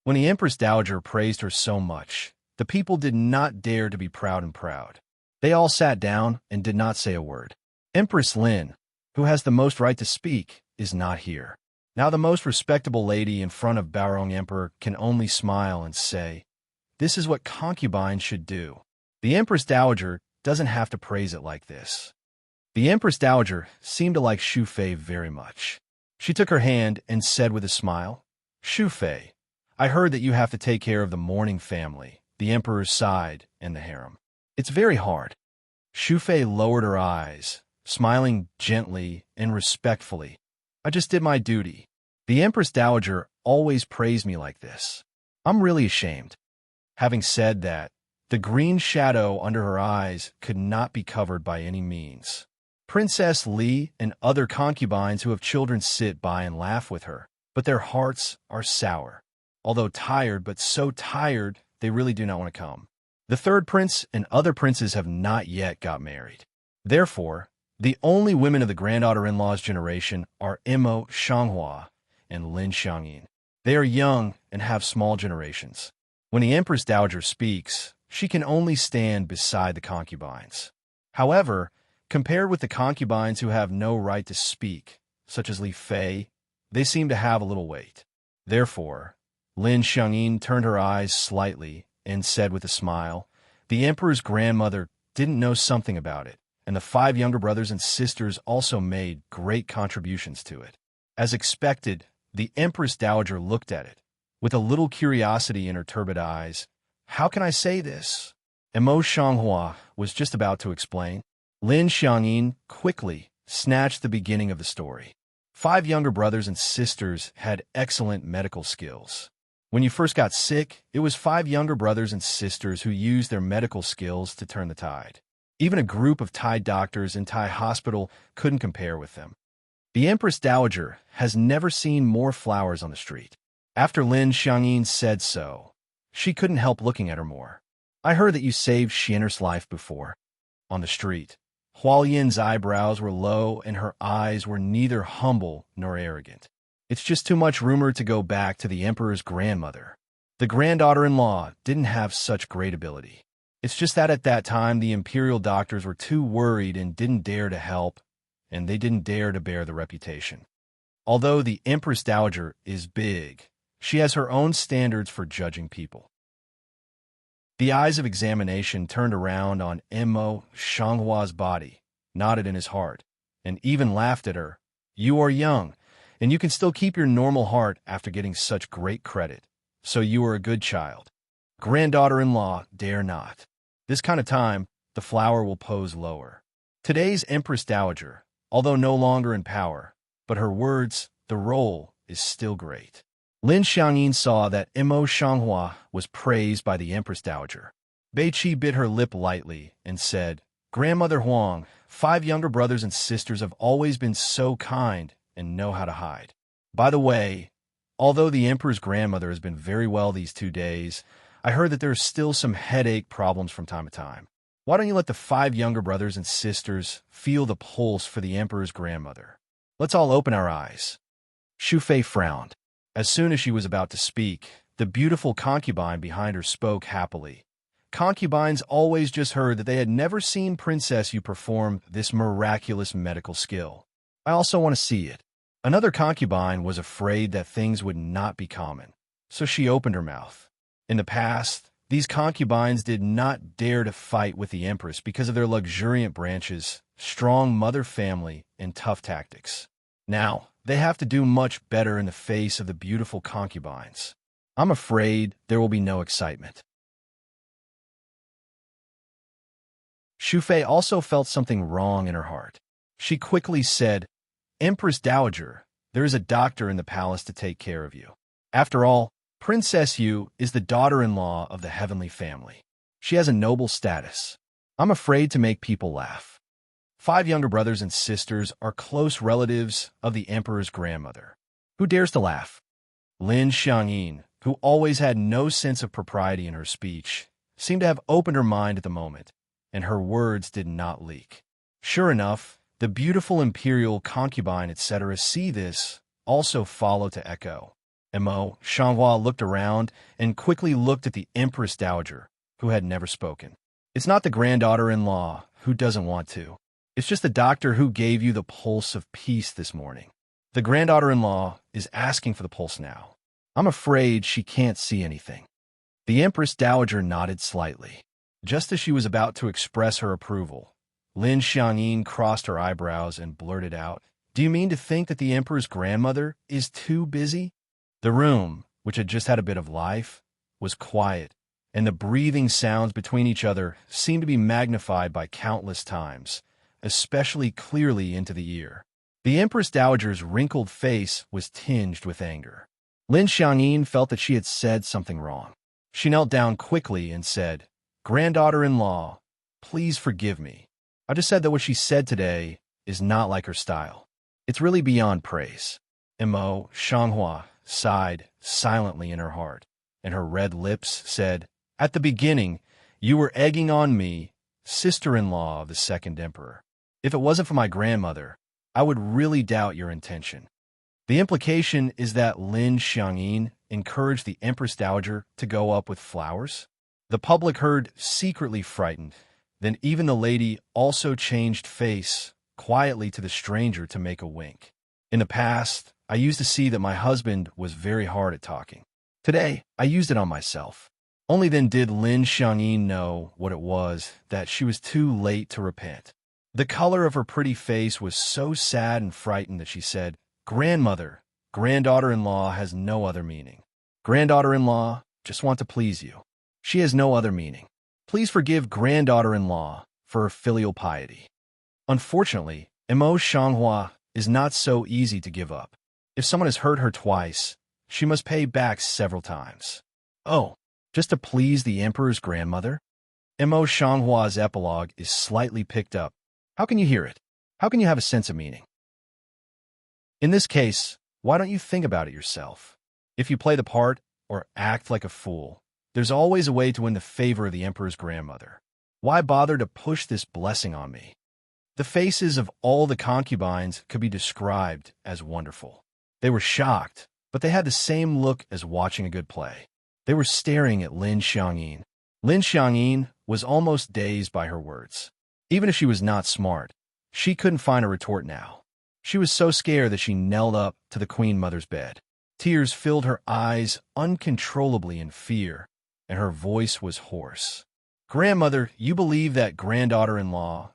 Speaker 1: When the Empress Dowager praised her so much, the people did not dare to be proud. They all sat down and did not say a word. Empress Lin, who has the most right to speak, is not here. Now the most respectable lady in front of Baorong Emperor can only smile and say, "This is what concubines should do." The Empress Dowager doesn't have to praise it like this. The Empress Dowager seemed to like Shu Fei very much. She took her hand and said with a smile, "Shu Fei, I heard that you have to take care of the mourning family, the Emperor's side, and the harem. It's very hard." Shu Fei lowered her eyes, smiling gently and respectfully. "I just did my duty. The Empress Dowager always praised me like this. I'm really ashamed. Having said that, the green shadow under her eyes could not be covered by any means. Princess Li and other concubines who have children sit by and laugh with her, but their hearts are sour. Although tired, but so tired, they really do not want to come. The third prince and other princes have not yet got married. Therefore, the only women of the granddaughter-in-law's generation are Imo Shanghua and Lin Xiangyin. They are young and have small generations. When the Empress Dowager speaks, she can only stand beside the concubines. However, compared with the concubines who have no right to speak, such as Li Fei, they seem to have a little weight. Therefore, Lin Xiangyin turned her eyes slightly and said with a smile, "The emperor's grandmother didn't know something about it, and the 5 younger brothers and sisters also made great contributions to it." As expected, the Empress Dowager looked at it, with a little curiosity in her turbid eyes. "How can I say this?" Imo Shanghua was just about to explain. Lin Xiangyin quickly snatched the beginning of the story. 5 younger brothers and sisters had excellent medical skills. When you first got sick, it was 5 younger brothers and sisters who used their medical skills to turn the tide. Even a group of Thai doctors in Thai hospital couldn't compare with them. The Empress Dowager has never seen more flowers on the street. After Lin Xiangyin said so, she couldn't help looking at her more. "I heard that you saved Xian'er's life before." On the street, Hualyan's eyebrows were low and her eyes were neither humble nor arrogant. It's just too much rumor to go back to the emperor's grandmother. The granddaughter-in-law didn't have such great ability. It's just that at that time the imperial doctors were too worried and didn't dare to help, and they didn't dare to bear the reputation. Although the Empress Dowager is big, she has her own standards for judging people. The eyes of examination turned around on Imo Shanghua's body, nodded in his heart, and even laughed at her. "You are young, and you can still keep your normal heart after getting such great credit, so you are a good child. Granddaughter-in-law dare not." This kind of time, the flower will pose lower. Today's Empress Dowager, although no longer in power, but her words, the role, is still great. Lin Xiangyin saw that Imo Shanghua was praised by the Empress Dowager. Beiqi bit her lip lightly and said, "Grandmother Huang, 5 younger brothers and sisters have always been so kind and know how to hide. By the way, although the emperor's grandmother has been very well these 2 days, I heard that there are still some headache problems from time to time. Why don't you let the 5 younger brothers and sisters feel the pulse for the emperor's grandmother? Let's all open our eyes." Xu Fei frowned. As soon as she was about to speak, the beautiful concubine behind her spoke happily. Concubines always just heard that they had never seen Princess Yu perform this miraculous medical skill. "I also want to see it." Another concubine was afraid that things would not be common, so she opened her mouth. In the past, these concubines did not dare to fight with the empress because of their luxuriant branches, strong mother family, and tough tactics. Now, they have to do much better in the face of the beautiful concubines. I'm afraid there will be no excitement. Xu Fei also felt something wrong in her heart. She quickly said, "Empress Dowager, there is a doctor in the palace to take care of you. After all, Princess Yu is the daughter-in-law of the heavenly family. She has a noble status. I'm afraid to make people laugh." 5 younger brothers and sisters are close relatives of the emperor's grandmother. Who dares to laugh? Lin Xiangyin, who always had no sense of propriety in her speech, seemed to have opened her mind at the moment, and her words did not leak. Sure enough, the beautiful imperial concubine, etc., see this, also follow to echo. Imo Shanghua looked around and quickly looked at the Empress Dowager, who had never spoken. "It's not the granddaughter-in-law who doesn't want to. It's just the doctor who gave you the pulse of peace this morning. The granddaughter-in-law is asking for the pulse now. I'm afraid she can't see anything." The Empress Dowager nodded slightly. Just as she was about to express her approval, Lin Xiangyin crossed her eyebrows and blurted out, "Do you mean to think that the emperor's grandmother is too busy?" The room, which had just had a bit of life, was quiet, and the breathing sounds between each other seemed to be magnified by countless times, especially clearly into the ear. The Empress Dowager's wrinkled face was tinged with anger. Lin Xiangyin felt that she had said something wrong. She knelt down quickly and said, "Granddaughter-in-law, please forgive me. I just said that what she said today is not like her style. It's really beyond praise." Mo Shanghua sighed silently in her heart, and her red lips said, "At the beginning, you were egging on me, sister-in-law of the second emperor. If it wasn't for my grandmother, I would really doubt your intention." The implication is that Lin Xiangyin encouraged the Empress Dowager to go up with flowers. The public heard, secretly frightened. Then even the lady also changed face quietly to the stranger to make a wink. "In the past, I used to see that my husband was very hard at talking. Today, I used it on myself." Only then did Lin Xiangyin know what it was, that she was too late to repent. The color of her pretty face was so sad and frightened that she said, "Grandmother, granddaughter-in-law has no other meaning. Granddaughter-in-law just want to please you. She has no other meaning. Please forgive granddaughter-in-law for her filial piety." Unfortunately, Mo Shanghua is not so easy to give up. If someone has hurt her twice, she must pay back several times. Oh, just to please the emperor's grandmother? Mo Shanghua's epilogue is slightly picked up. How can you hear it? How can you have a sense of meaning? In this case, why don't you think about it yourself? If you play the part or act like a fool, there's always a way to win the favor of the emperor's grandmother. Why bother to push this blessing on me? The faces of all the concubines could be described as wonderful. They were shocked, but they had the same look as watching a good play. They were staring at Lin Xiangyin. Lin Xiangyin was almost dazed by her words. Even if she was not smart, she couldn't find a retort now. She was so scared that she knelt up to the Queen Mother's bed. Tears filled her eyes uncontrollably in fear, and her voice was hoarse. "Grandmother, you believe that granddaughter-in-law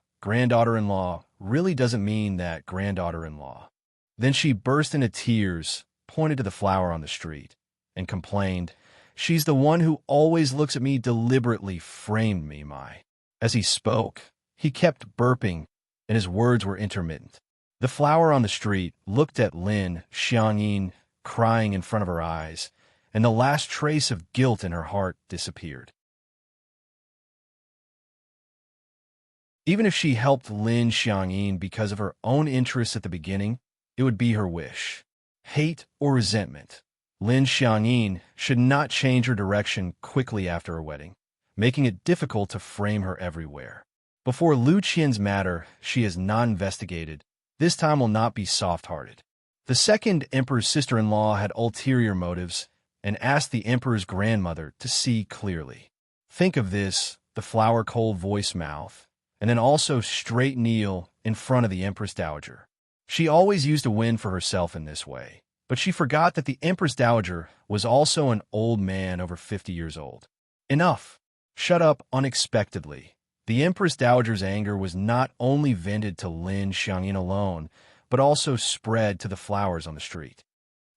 Speaker 1: really doesn't mean that granddaughter-in-law." Then she burst into tears, pointed to the flower on the street, and complained, "She's the one who always looks at me deliberately framed me, my." As he spoke, he kept burping, and his words were intermittent. The flower on the street looked at Lin Xiangyin, crying in front of her eyes, and the last trace of guilt in her heart disappeared. Even if she helped Lin Xiangyin because of her own interests at the beginning, it would be her wish. Hate or resentment, Lin Xiangyin should not change her direction quickly after her wedding, making it difficult to frame her everywhere. Before Lu Qian's matter she is not investigated, this time will not be soft-hearted. The second emperor's sister-in-law had ulterior motives and asked the emperor's grandmother to see clearly. Think of this, the flower-cold voice mouth, and then also straight kneel in front of the Empress Dowager. She always used to win for herself in this way, but she forgot that the Empress Dowager was also an old man over 50 years old. Enough. Shut up unexpectedly. The Empress Dowager's anger was not only vented to Lin Xiangyin alone, but also spread to the flowers on the street.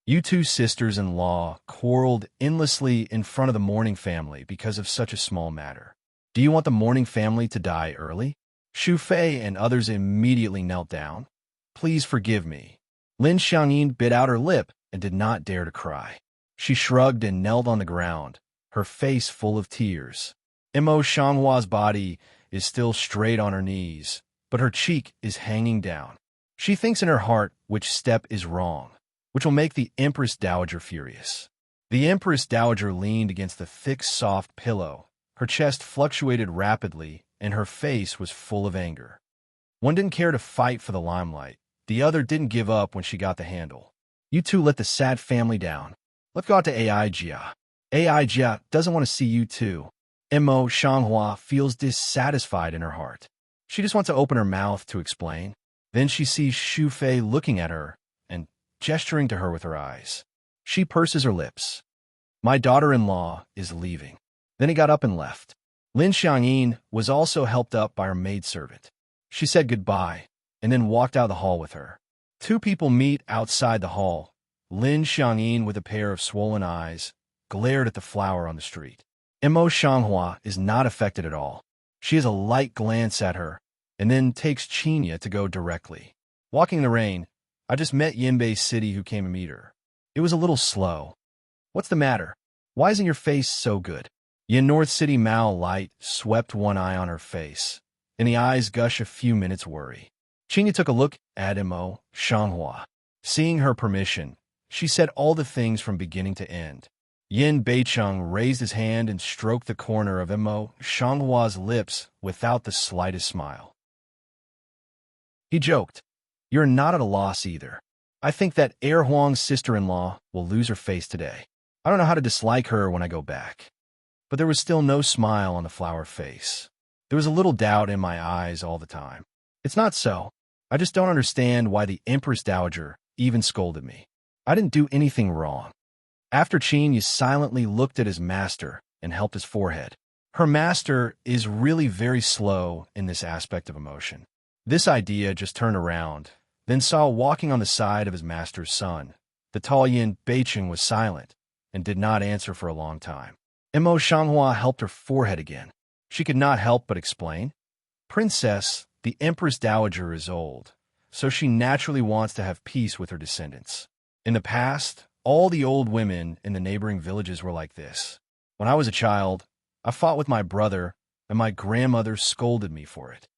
Speaker 1: You two sisters-in-law quarreled endlessly in front of the mourning family because of such a small matter. Do you want the mourning family to die early? Xu Fei and others immediately knelt down. "Please forgive me." Lin Xiangyin bit out her lip and did not dare to cry. She shrugged and knelt on the ground, her face full of tears. Mo Shanghua's body is still straight on her knees, but her cheek is hanging down. She thinks in her heart which step is wrong, which will make the Empress Dowager furious. The Empress Dowager leaned against the thick, soft pillow. Her chest fluctuated rapidly, and her face was full of anger. One didn't care to fight for the limelight. The other didn't give up when she got the handle. "You two let the sad family down. Let's go out to AI Jia. AI Jia doesn't want to see you two." Mo Shanghua feels dissatisfied in her heart. She just wants to open her mouth to explain. Then she sees Xu Fei looking at her and gesturing to her with her eyes. She purses her lips. "My daughter-in-law is leaving." Then he got up and left. Lin Xiangyin was also helped up by her maidservant. She said goodbye and then walked out of the hall with her. Two people meet outside the hall. Lin Xiangyin, with a pair of swollen eyes, glared at the flower on the street. Mo Shanghua is not affected at all. She has a light glance at her and then takes Qinya to go directly. Walking in the rain, I just met Yinbei City who came to meet her. It was a little slow. What's the matter? Why isn't your face so good? Yin North City Mao light swept one eye on her face. In the eyes gush a few minutes worry. Qinya took a look at Mo Shanghua. Seeing her permission, she said all the things from beginning to end. Yin Beicheng raised his hand and stroked the corner of Mo Shanghua's lips without the slightest smile. He joked, "You're not at a loss either. I think that Heir Huang's sister-in-law will lose her face today. I don't know how to dislike her when I go back." But there was still no smile on the flower face. There was a little doubt in my eyes all the time. It's not so. I just don't understand why the Empress Dowager even scolded me. I didn't do anything wrong. After Qin silently looked at his master and helped his forehead. Her master is really very slow in this aspect of emotion. This idea just turned around, then saw walking on the side of his master's son. The tall Yin Beicheng was silent and did not answer for a long time. Mo Shanghua helped her forehead again. She could not help but explain. "Princess, the Empress Dowager is old, so she naturally wants to have peace with her descendants. In the past, all the old women in the neighboring villages were like this. When I was a child, I fought with my brother, and my grandmother scolded me for it."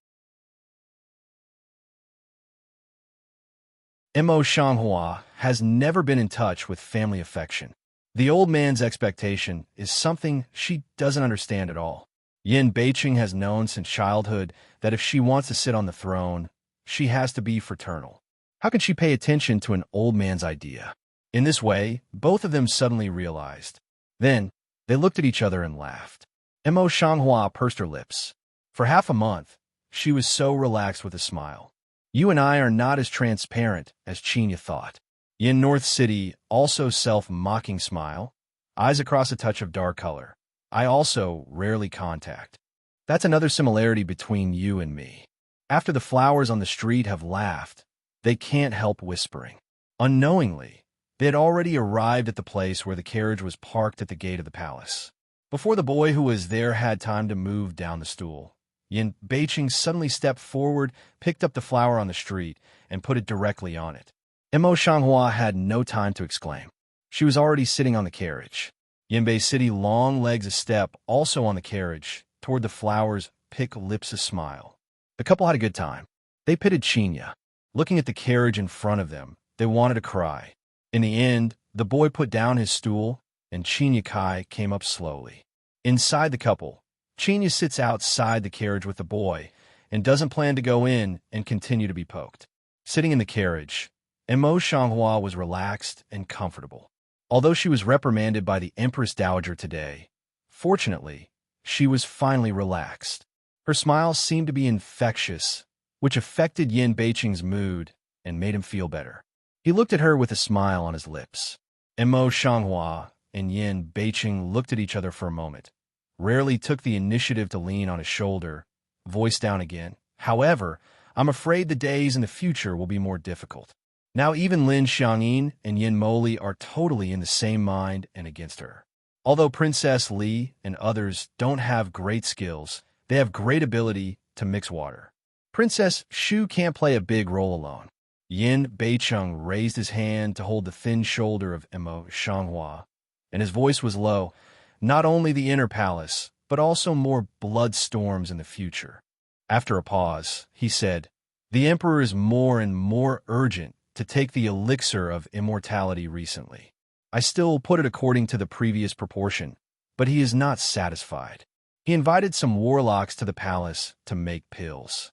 Speaker 1: Mo Shanghua has never been in touch with family affection. The old man's expectation is something she doesn't understand at all. Yin Beicheng has known since childhood that if she wants to sit on the throne, she has to be fraternal. How can she pay attention to an old man's idea? In this way, both of them suddenly realized. Then, they looked at each other and laughed. Mo Shanghua pursed her lips. For half a month, she was so relaxed with a smile. "You and I are not as transparent as Qinya thought." Yin North City also self-mocking smile, eyes across a touch of dark color. "I also rarely contact. That's another similarity between you and me." After the flowers on the street have laughed, they can't help whispering. Unknowingly, they had already arrived at the place where the carriage was parked at the gate of the palace. Before the boy who was there had time to move down the stool, Yin Beicheng suddenly stepped forward, picked up the flower on the street, and put it directly on it. Mo Shanghua had no time to exclaim. She was already sitting on the carriage. Yinbei City long legs a step, also on the carriage, toward the flowers, pick lips a smile. The couple had a good time. They pitied Qinya. Looking at the carriage in front of them, they wanted to cry. In the end, the boy put down his stool, and Qinya Kai came up slowly. Inside the couple, Qinya sits outside the carriage with the boy and doesn't plan to go in and continue to be poked. Sitting in the carriage, Mo Shanghua was relaxed and comfortable. Although she was reprimanded by the Empress Dowager today, fortunately, she was finally relaxed. Her smile seemed to be infectious, which affected Yin Beicheng's mood and made him feel better. He looked at her with a smile on his lips. Mo Shanghua and Yin Beicheng looked at each other for a moment, rarely took the initiative to lean on his shoulder, voice down again. "However, I'm afraid the days in the future will be more difficult. Now even Lin Xiangyin and Yin Moli are totally in the same mind and against her. Although Princess Li and others don't have great skills, they have great ability to mix water. Princess Shu can't play a big role alone." Yin Beicheng raised his hand to hold the thin shoulder of Mo Shanghua, and his voice was low. "Not only the inner palace, but also more blood storms in the future." After a pause, he said, "The emperor is more and more urgent to take the elixir of immortality recently. I still put it according to the previous proportion, but he is not satisfied. He invited some warlocks to the palace to make pills."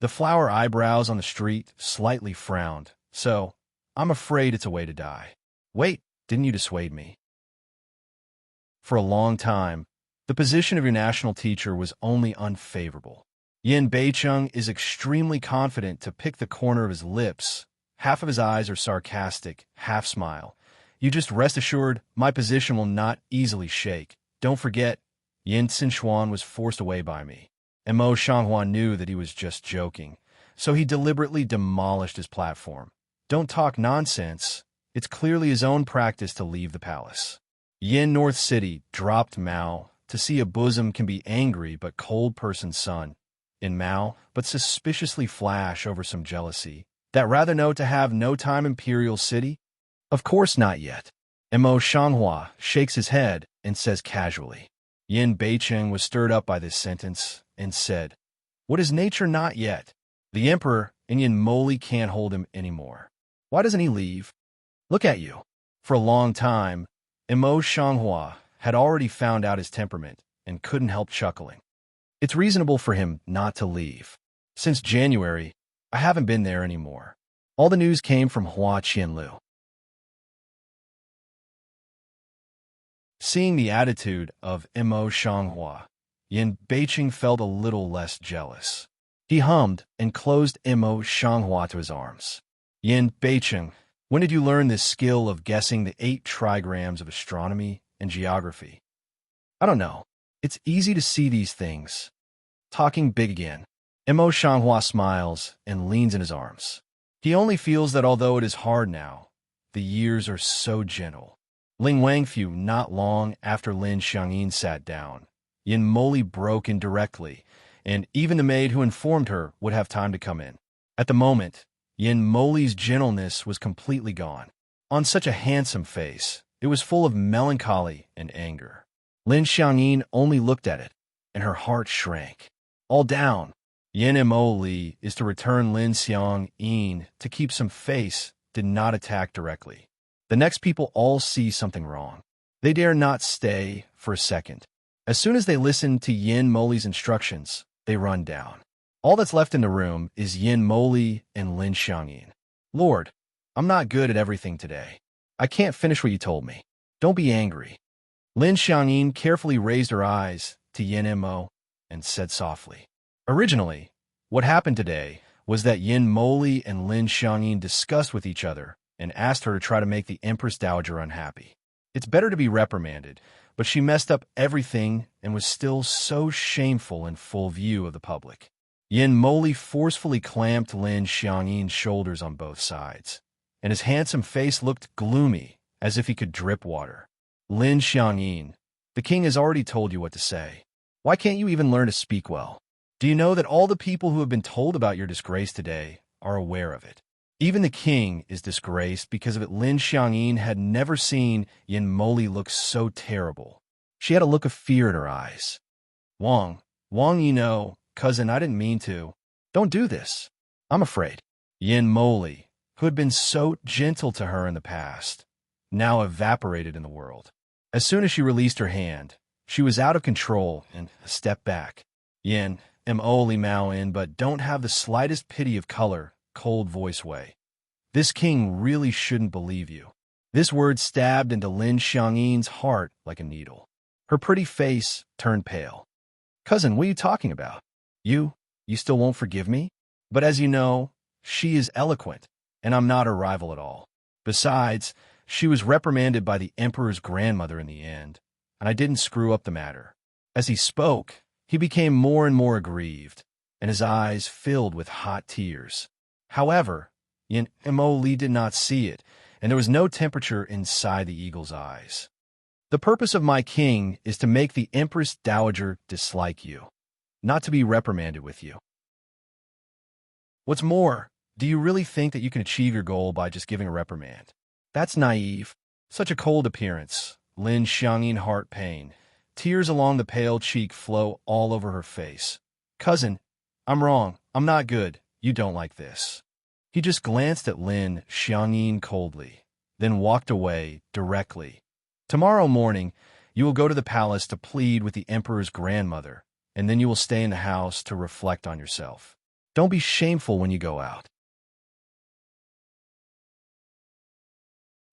Speaker 1: The flower eyebrows on the street slightly frowned. "So, I'm afraid it's a way to die." "Wait, didn't you dissuade me?" For a long time, the position of your national teacher was only unfavorable. Yin Beicheng is extremely confident to pick the corner of his lips. Half of his eyes are sarcastic, half smile. "You just rest assured, my position will not easily shake. Don't forget, Yin Xinchuan was forced away by me." And Mo Shanghua knew that he was just joking, so he deliberately demolished his platform. "Don't talk nonsense. It's clearly his own practice to leave the palace." Yin North City dropped Mao to see a bosom can be angry but cold person's son. In Mao, but suspiciously flash over some jealousy. That rather know to have no time imperial city? Of course not yet. Mo Shanghua shakes his head and says casually. Yin Beicheng was stirred up by this sentence and said, "What is nature not yet? The emperor and Yin Moli can't hold him anymore. Why doesn't he leave? Look at you." For a long time, Mo Shanghua had already found out his temperament and couldn't help chuckling. It's reasonable for him not to leave. Since January, I haven't been there anymore. All the news came from Hua Qianlu. Seeing the attitude of Mo Shanghua, Yin Beicheng felt a little less jealous. He hummed and closed Mo Shanghua to his arms. Yin Beicheng, when did you learn this skill of guessing the 8 trigrams of astronomy and geography? I don't know. It's easy to see these things. Talking big again. Mo Shanghua smiles and leans in his arms. He only feels that although it is hard now, the years are so gentle. Ling Wangfu, not long after Lin Xiangyin sat down, Yin Moli broke in directly, and even the maid who informed her would have time to come in. At the moment, Yin Moli's gentleness was completely gone. On such a handsome face, it was full of melancholy and anger. Lin Xiangyin only looked at it, and her heart shrank. All down. Yin Moli is to return Lin Xiangyin to keep some face, did not attack directly. The next people all see something wrong. They dare not stay for a second. As soon as they listen to Yin Moli's instructions, they run down. All that's left in the room is Yin Moli and Lin Xiangyin. Lord, I'm not good at everything today. I can't finish what you told me. Don't be angry. Lin Xiangyin carefully raised her eyes to Yin Mo and said softly, "Originally, what happened today was that Yin Moli and Lin Xiangyin discussed with each other and asked her to try to make the Empress Dowager unhappy. It's better to be reprimanded, but she messed up everything and was still so shameful in full view of the public." Yin Moli forcefully clamped Lin Xiangyin's shoulders on both sides, and his handsome face looked gloomy, as if he could drip water. Lin Xiangyin, the king has already told you what to say. Why can't you even learn to speak well? Do you know that all the people who have been told about your disgrace today are aware of it? Even the king is disgraced because of it. Lin Xiangyin had never seen Yin Moli look so terrible. She had a look of fear in her eyes. Wang, you know, cousin, I didn't mean to. Don't do this. I'm afraid. Yin Moli, who had been so gentle to her in the past, now evaporated in the world. As soon as she released her hand, she was out of control and a step back. Yin, Moli Mao in, but don't have the slightest pity of color, cold voice way. This king really shouldn't believe you. This word stabbed into Lin Xiangyin's heart like a needle. Her pretty face turned pale. Cousin, what are you talking about? You still won't forgive me? But as you know, she is eloquent, and I'm not her rival at all. Besides, she was reprimanded by the emperor's grandmother in the end, and I didn't screw up the matter. As he spoke, he became more and more aggrieved, and his eyes filled with hot tears. However, Yin Moli did not see it, and there was no temperature inside the eagle's eyes. The purpose of my king is to make the Empress Dowager dislike you, not to be reprimanded with you. What's more, do you really think that you can achieve your goal by just giving a reprimand? That's naive. Such a cold appearance. Lin Xiangyin heart pain. Tears along the pale cheek flow all over her face. Cousin, I'm wrong. I'm not good. You don't like this. He just glanced at Lin Xiangyin coldly, then walked away directly. Tomorrow morning, you will go to the palace to plead with the emperor's grandmother, and then you will stay in the house to reflect on yourself. Don't be shameful when you go out.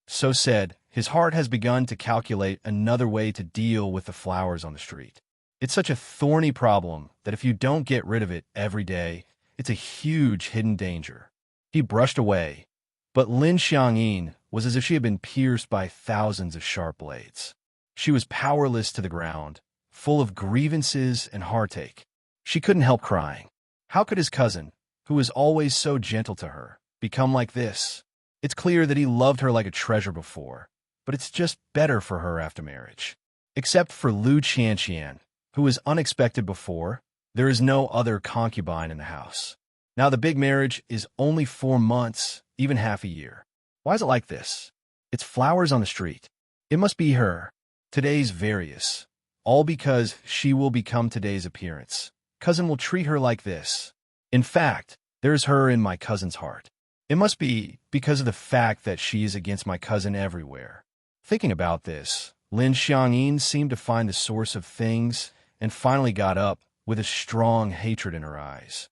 Speaker 1: So said, his heart has begun to calculate another way to deal with the flowers on the street. It's such a thorny problem that if you don't get rid of it every day, it's a huge hidden danger. He brushed away, but Lin Xiangyin was as if she had been pierced by thousands of sharp blades. She was powerless to the ground, full of grievances and heartache. She couldn't help crying. How could his cousin, who was always so gentle to her, become like this? It's clear that he loved her like a treasure before, but it's just better for her after marriage. Except for Lu Qianqian, who was unexpected before, there is no other concubine in the house. Now the big marriage is only 4 months, even half a year. Why is it like this? It's flowers on the street. It must be her. Today's various. All because she will become today's appearance. Cousin will treat her like this. In fact, there's her in my cousin's heart. It must be because of the fact that she is against my cousin everywhere. Thinking about this, Lin Xiangyin seemed to find the source of things and finally got up with a strong hatred in her eyes.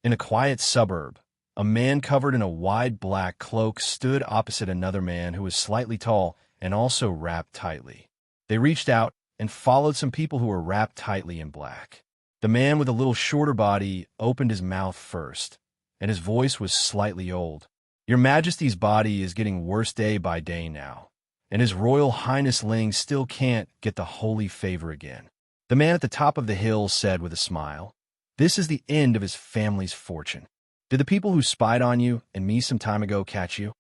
Speaker 1: In a quiet suburb, a man covered in a wide black cloak stood opposite another man who was slightly tall and also wrapped tightly. They reached out and followed some people who were wrapped tightly in black. The man with a little shorter body opened his mouth first, and his voice was slightly old. Your Majesty's body is getting worse day by day now, and His Royal Highness Ling still can't get the holy favor again. The man at the top of the hill said with a smile, "This is the end of his family's fortune. Did the people who spied on you and me some time ago catch you?"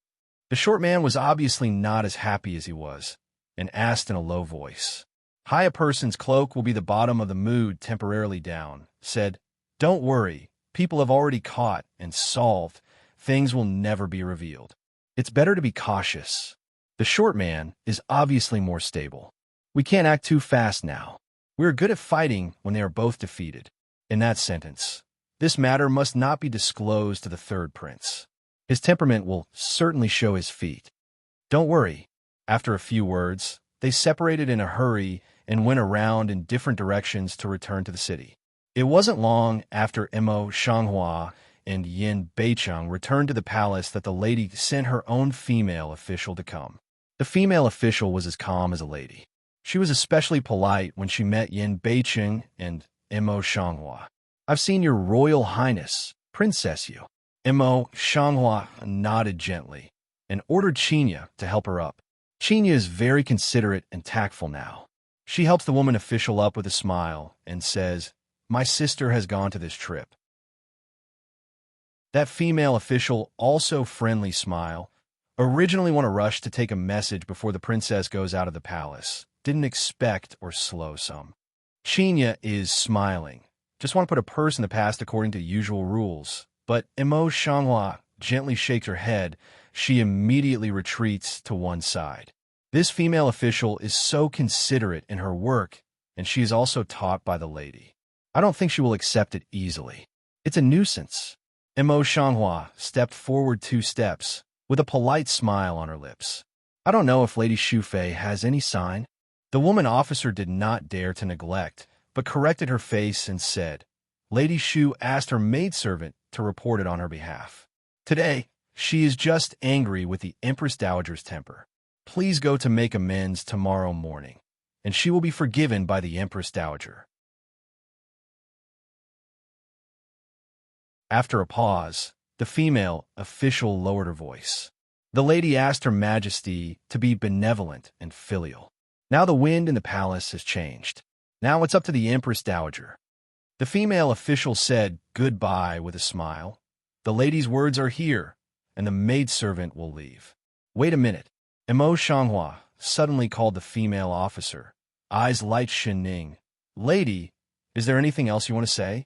Speaker 1: The short man was obviously not as happy as he was, and asked in a low voice. "Hi, a person's cloak will be the bottom of the mood temporarily down," said, "Don't worry, people have already caught and solved. Things will never be revealed. It's better to be cautious. The short man is obviously more stable. We can't act too fast now. We are good at fighting when they are both defeated." In that sentence, this matter must not be disclosed to the third prince. His temperament will certainly show his feet. Don't worry. After a few words, they separated in a hurry and went around in different directions to return to the city. It wasn't long after Mo Shanghua and Yin Beicheng returned to the palace that the lady sent her own female official to come. The female official was as calm as a lady. She was especially polite when she met Yin Beicheng and Mo Shanghua. "I've seen your Royal Highness, Princess Yu." Mo Shanghua nodded gently and ordered Qinya to help her up. Qinya is very considerate and tactful now. She helps the woman official up with a smile and says, "My sister has gone to this trip." That female official also friendly smile. Originally want to rush to take a message before the princess goes out of the palace. Didn't expect or slow some. Qinya is smiling. Just want to put a purse in the past according to usual rules. But Mo Shanghua gently shakes her head. She immediately retreats to one side. This female official is so considerate in her work, and she is also taught by the lady. I don't think she will accept it easily. It's a nuisance. Mo Shanghua stepped forward 2 steps, with a polite smile on her lips. I don't know if Lady Shufei has any sign. The woman officer did not dare to neglect, but corrected her face and said, Lady Shu asked her maidservant to report it on her behalf. Today, she is just angry with the Empress Dowager's temper. Please go to make amends tomorrow morning, and she will be forgiven by the Empress Dowager. After a pause, the female official lowered her voice. The lady asked Her Majesty to be benevolent and filial. Now the wind in the palace has changed. Now it's up to the Empress Dowager. The female official said goodbye with a smile. The lady's words are here, and the maidservant will leave. Wait a minute. Mo Shanghua suddenly called the female officer. Eyes light Ning. Lady, is there anything else you want to say?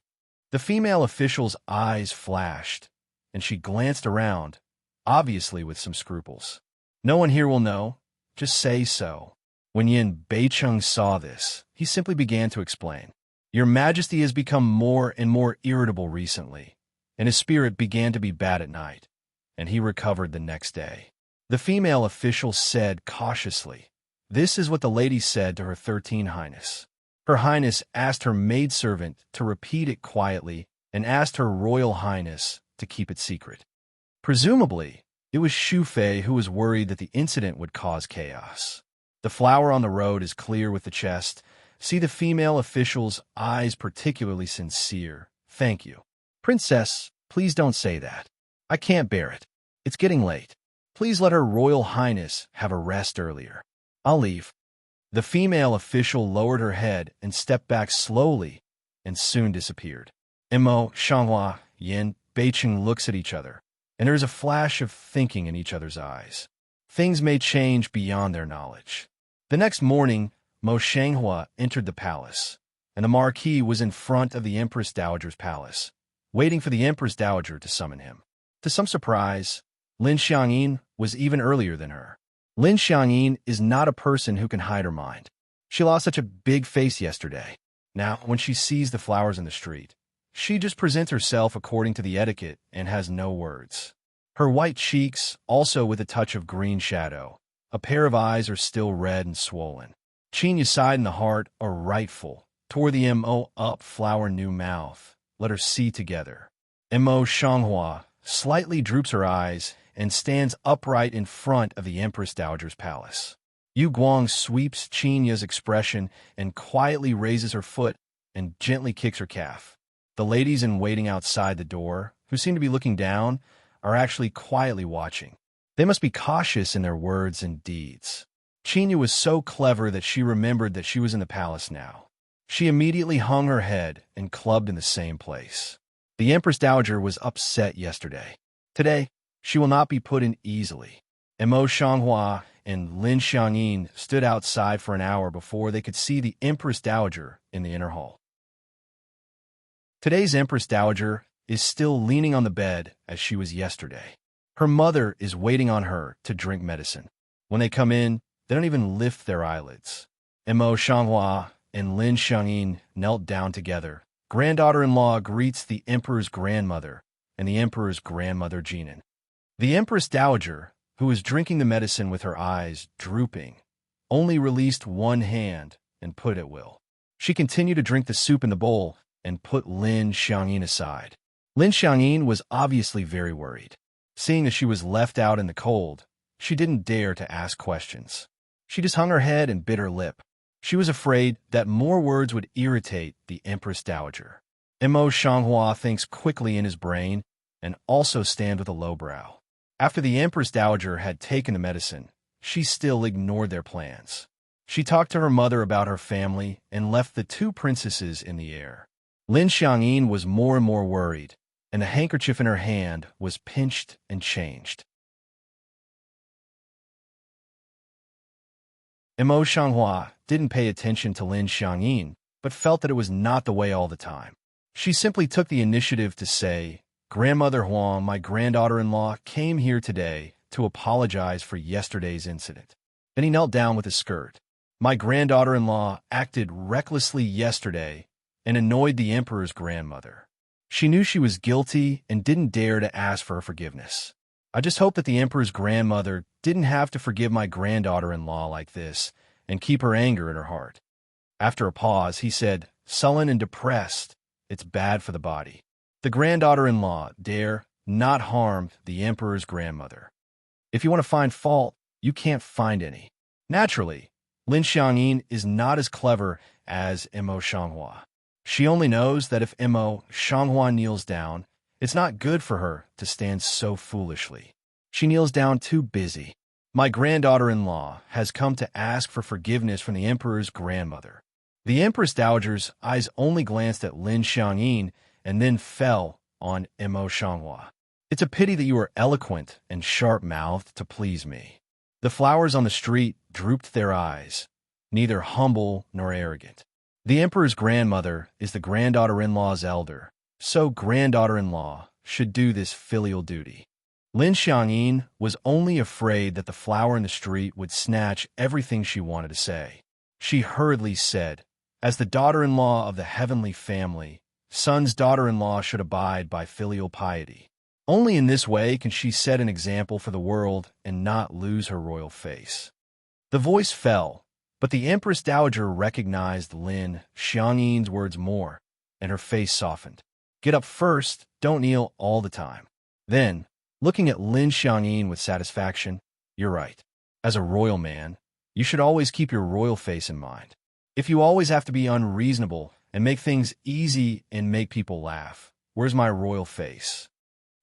Speaker 1: The female official's eyes flashed, and she glanced around, obviously with some scruples. No one here will know. Just say so. When Yin Beicheng saw this, he simply began to explain. Your Majesty has become more and more irritable recently, and his spirit began to be bad at night, and he recovered the next day. The female official said cautiously, This is what the lady said to her 13th Highness. Her Highness asked her maidservant to repeat it quietly and asked her Royal Highness to keep it secret. Presumably, it was Xu Fei who was worried that the incident would cause chaos. The flower on the road is clear with the chest. See the female official's eyes particularly sincere. Thank you. Princess, please don't say that. I can't bear it. It's getting late. Please let her Royal Highness have a rest earlier. I'll leave. The female official lowered her head and stepped back slowly and soon disappeared. Mo Shanghua, Yin Beicheng looks at each other, and there is a flash of thinking in each other's eyes. Things may change beyond their knowledge. The next morning, Mo Shanghua entered the palace, and the marquis was in front of the Empress Dowager's palace. waiting for the Empress Dowager to summon him. To some surprise, Lin Xiangyin was even earlier than her. Lin Xiangyin is not a person who can hide her mind. She lost such a big face yesterday. Now, when she sees the flowers in the street, she just presents herself according to the etiquette and has no words. Her white cheeks, also with a touch of green shadow. A pair of eyes are still red and swollen. Qinya's side and the heart are rightful. Tore the mo up flower new mouth. Let her see together. Mo Shanghua slightly droops her eyes and stands upright in front of the Empress Dowager's palace. Yu Guang sweeps Qinya's expression and quietly raises her foot and gently kicks her calf. The ladies in waiting outside the door, who seem to be looking down, are actually quietly watching. They must be cautious in their words and deeds. Qinya was so clever that she remembered that she was in the palace now. She immediately hung her head and clubbed in the same place. The Empress Dowager was upset yesterday. Today, she will not be put in easily. Mo Shanghua and Lin Xiangyin stood outside for an hour before they could see the Empress Dowager in the inner hall. Today's Empress Dowager is still leaning on the bed as she was yesterday. Her mother is waiting on her to drink medicine. When they come in, they don't even lift their eyelids. Mo Shanghua and Lin Xiangyin knelt down together. Granddaughter-in-law greets the Emperor's grandmother and the Emperor's grandmother Jinan. The Empress Dowager, who was drinking the medicine with her eyes drooping, only released one hand and put at will. She continued to drink the soup in the bowl and put Lin Xiangyin aside. Lin Xiangyin was obviously very worried. Seeing that she was left out in the cold, she didn't dare to ask questions. She just hung her head and bit her lip. She was afraid that more words would irritate the Empress Dowager. Mo Shanghua thinks quickly in his brain and also stands with a low brow. After the Empress Dowager had taken the medicine, she still ignored their plans. She talked to her mother about her family and left the two princesses in the air. Lin Xiangyin was more and more worried, and the handkerchief in her hand was pinched and changed. Mo Shanghua didn't pay attention to Lin Xiangyin, but felt that it was not the way all the time. She simply took the initiative to say, "Grandmother Huang, my granddaughter-in-law, came here today to apologize for yesterday's incident." Then he knelt down with his skirt. "My granddaughter-in-law acted recklessly yesterday and annoyed the Emperor's grandmother. She knew she was guilty and didn't dare to ask for her forgiveness. I just hope that the Emperor's grandmother didn't have to forgive my granddaughter-in-law like this and keep her anger in her heart." After a pause, he said, sullen and depressed, "It's bad for the body. The granddaughter-in-law dare not harm the Emperor's grandmother. If you want to find fault, you can't find any." Naturally, Lin Xiangyin is not as clever as Mo Shanghua. She only knows that if Mo Shanghua kneels down, it's not good for her to stand so foolishly. She kneels down too busy. "My granddaughter-in-law has come to ask for forgiveness from the Emperor's grandmother." The Empress Dowager's eyes only glanced at Lin Xiangyin and then fell on Mo Shanghua. "It's a pity that you are eloquent and sharp-mouthed to please me." The flowers on the street drooped their eyes, neither humble nor arrogant. The Emperor's grandmother is the granddaughter-in-law's elder, so granddaughter-in-law should do this filial duty. Lin Xiangyin was only afraid that the flower in the street would snatch everything she wanted to say. She hurriedly said, "As the daughter-in-law of the heavenly family, son's daughter-in-law should abide by filial piety. Only in this way can she set an example for the world and not lose her royal face." The voice fell, but the Empress Dowager recognized Lin Xiangyin's words more, and her face softened. "Get up first, don't kneel all the time." Then, looking at Lin Xiangyin with satisfaction, "You're right. As a royal man, you should always keep your royal face in mind. If you always have to be unreasonable and make things easy and make people laugh, where's my royal face?"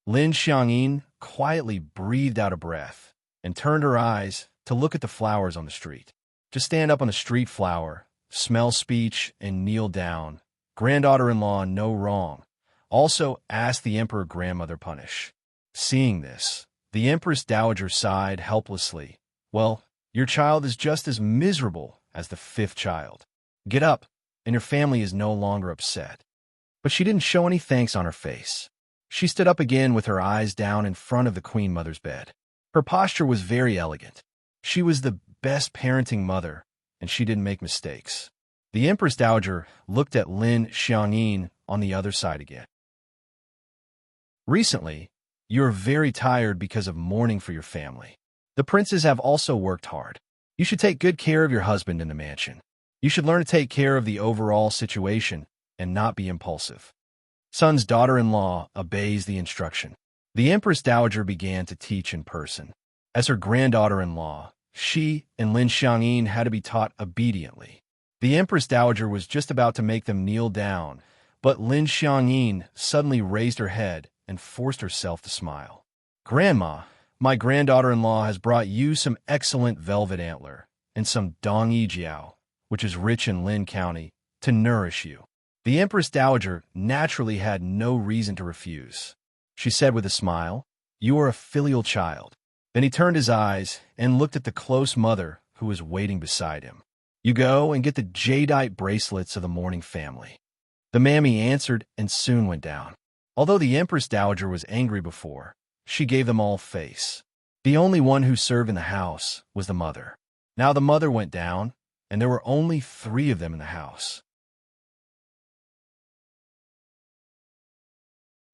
Speaker 1: Lin Xiangyin quietly breathed out a breath and turned her eyes to look at the flowers on the street. Just stand up on the street flower, smell speech, and kneel down. Granddaughter-in-law, no wrong. Also, ask the Emperor grandmother punish. Seeing this, the Empress Dowager sighed helplessly. "Well, your child is just as miserable as the fifth child. Get up, and your family is no longer upset." but she didn't show any thanks on her face. She stood up again with her eyes down in front of the Queen Mother's bed. Her posture was very elegant. She was the best parenting mother, and she didn't make mistakes. The Empress Dowager looked at Lin Xiangyin on the other side again. Recently, you are very tired because of mourning for your family. The princes have also worked hard. You should take good care of your husband in the mansion. You should learn to take care of the overall situation and not be impulsive. Sun's daughter-in-law obeys the instruction. The Empress Dowager began to teach in person. As her granddaughter-in-law, she and Lin Xiangyin had to be taught obediently. The Empress Dowager was just about to make them kneel down, but Lin Xiangyin suddenly raised her head and forced herself to smile. "Grandma, my granddaughter-in-law has brought you some excellent velvet antler and some dongyi jiao, which is rich in Lin County, to nourish you." The Empress Dowager naturally had no reason to refuse. She said with a smile, "You are a filial child." Then he turned his eyes and looked at the close mother who was waiting beside him. "You go and get the jadeite bracelets of the mourning family." The mammy answered and soon went down. Although the Empress Dowager was angry before, she gave them all face. The only one who served in the house was the mother. Now the mother went down, and there were only 3 of them in the house.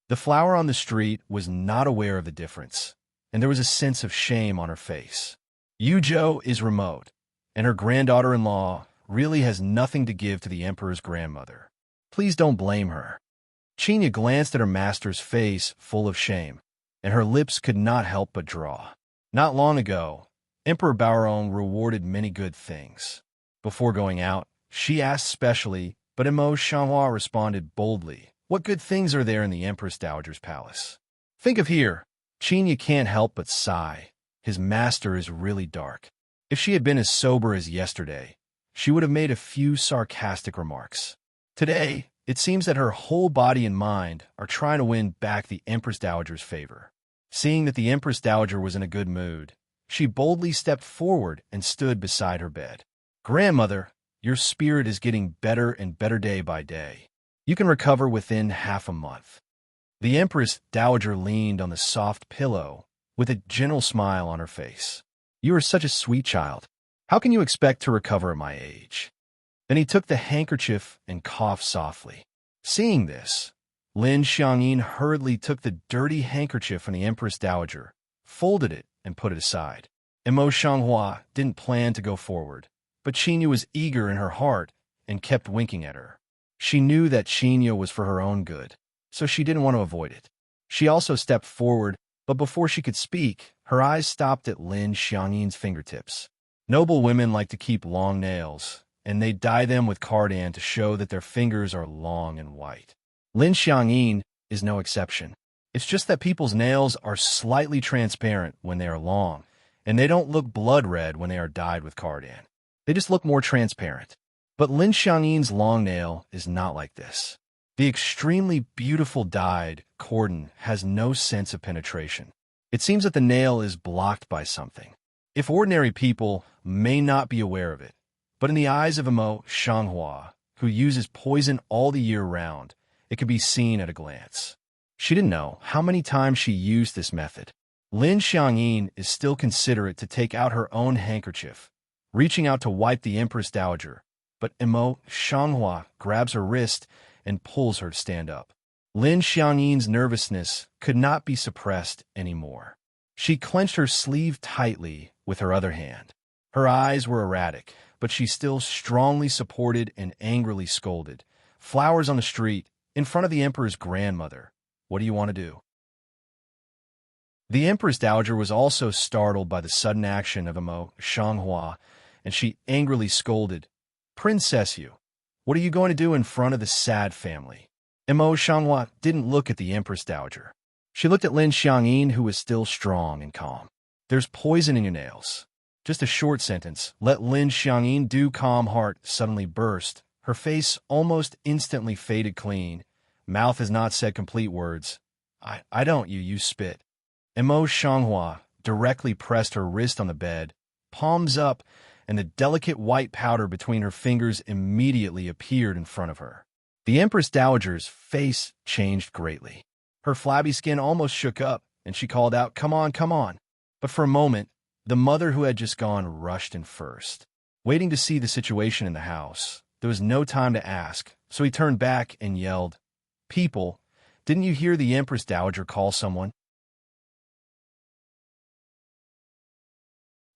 Speaker 1: The flower on the street was not aware of the difference, and there was a sense of shame on her face. Yuzhou is remote, and her granddaughter-in-law really has nothing to give to the emperor's grandmother. Please don't blame her. Qinya glanced at her master's face full of shame, and her lips could not help but draw. Not long ago, Emperor Baoron rewarded many good things. Before going out, she asked specially, but Imo Shanghua responded boldly, "What good things are there in the Empress Dowager's palace?" "Think of here." Qinya can't help but sigh. His master is really dark. If she had been as sober as yesterday, she would have made a few sarcastic remarks. Today, it seems that her whole body and mind are trying to win back the Empress Dowager's favor. Seeing that the Empress Dowager was in a good mood, she boldly stepped forward and stood beside her bed. "Grandmother, your spirit is getting better and better day by day. You can recover within half a month." The Empress Dowager leaned on the soft pillow with a gentle smile on her face. "You are such a sweet child. How can you expect to recover at my age?" Then he took the handkerchief and coughed softly. Seeing this, Lin Xiangyin hurriedly took the dirty handkerchief from the Empress Dowager, folded it, and put it aside. Imo Shanghua didn't plan to go forward, but Qinya was eager in her heart and kept winking at her. She knew that Qinya was for her own good, so she didn't want to avoid it. She also stepped forward, but before she could speak, her eyes stopped at Lin Xiangyin's fingertips. Noble women like to keep long nails, and they dye them with cardan to show that their fingers are long and white. Lin Xiangyin is no exception. It's just that people's nails are slightly transparent when they are long, and they don't look blood red when they are dyed with cardan. They just look more transparent. But Lin Xiangyin's long nail is not like this. The extremely beautiful dyed cordon has no sense of penetration. It seems that the nail is blocked by something. If ordinary people may not be aware of it, but in the eyes of Imo Shanghua, who uses poison all the year round, it could be seen at a glance. She didn't know how many times she used this method. Lin Xiangyin is still considerate to take out her own handkerchief, reaching out to wipe the Empress Dowager, but Imo Shanghua grabs her wrist and pulls her to stand up. Lin Xiangyin's nervousness could not be suppressed anymore. She clenched her sleeve tightly with her other hand. Her eyes were erratic, but she still strongly supported and angrily scolded. "Flowers on the street, in front of the emperor's grandmother. What do you want to do?" The Empress Dowager was also startled by the sudden action of Imo Shanghua, and she angrily scolded, "Princess Yu, what are you going to do in front of the sad family?" Imo Shanghua didn't look at the Empress Dowager. She looked at Lin Xiangyin, who was still strong and calm. "There's poison in your nails." Just a short sentence let Lin Xiangyin do calm heart suddenly burst. Her face almost instantly faded clean. Mouth has not said complete words. I don't, you spit." Imo Shanghua directly pressed her wrist on the bed, palms up, and the delicate white powder between her fingers immediately appeared in front of her. The Empress Dowager's face changed greatly. Her flabby skin almost shook up, and she called out, "Come on, come on." But for a moment, the mother who had just gone rushed in first. Waiting to see the situation in the house, there was no time to ask, so he turned back and yelled, "People, didn't you hear the Empress Dowager call someone?"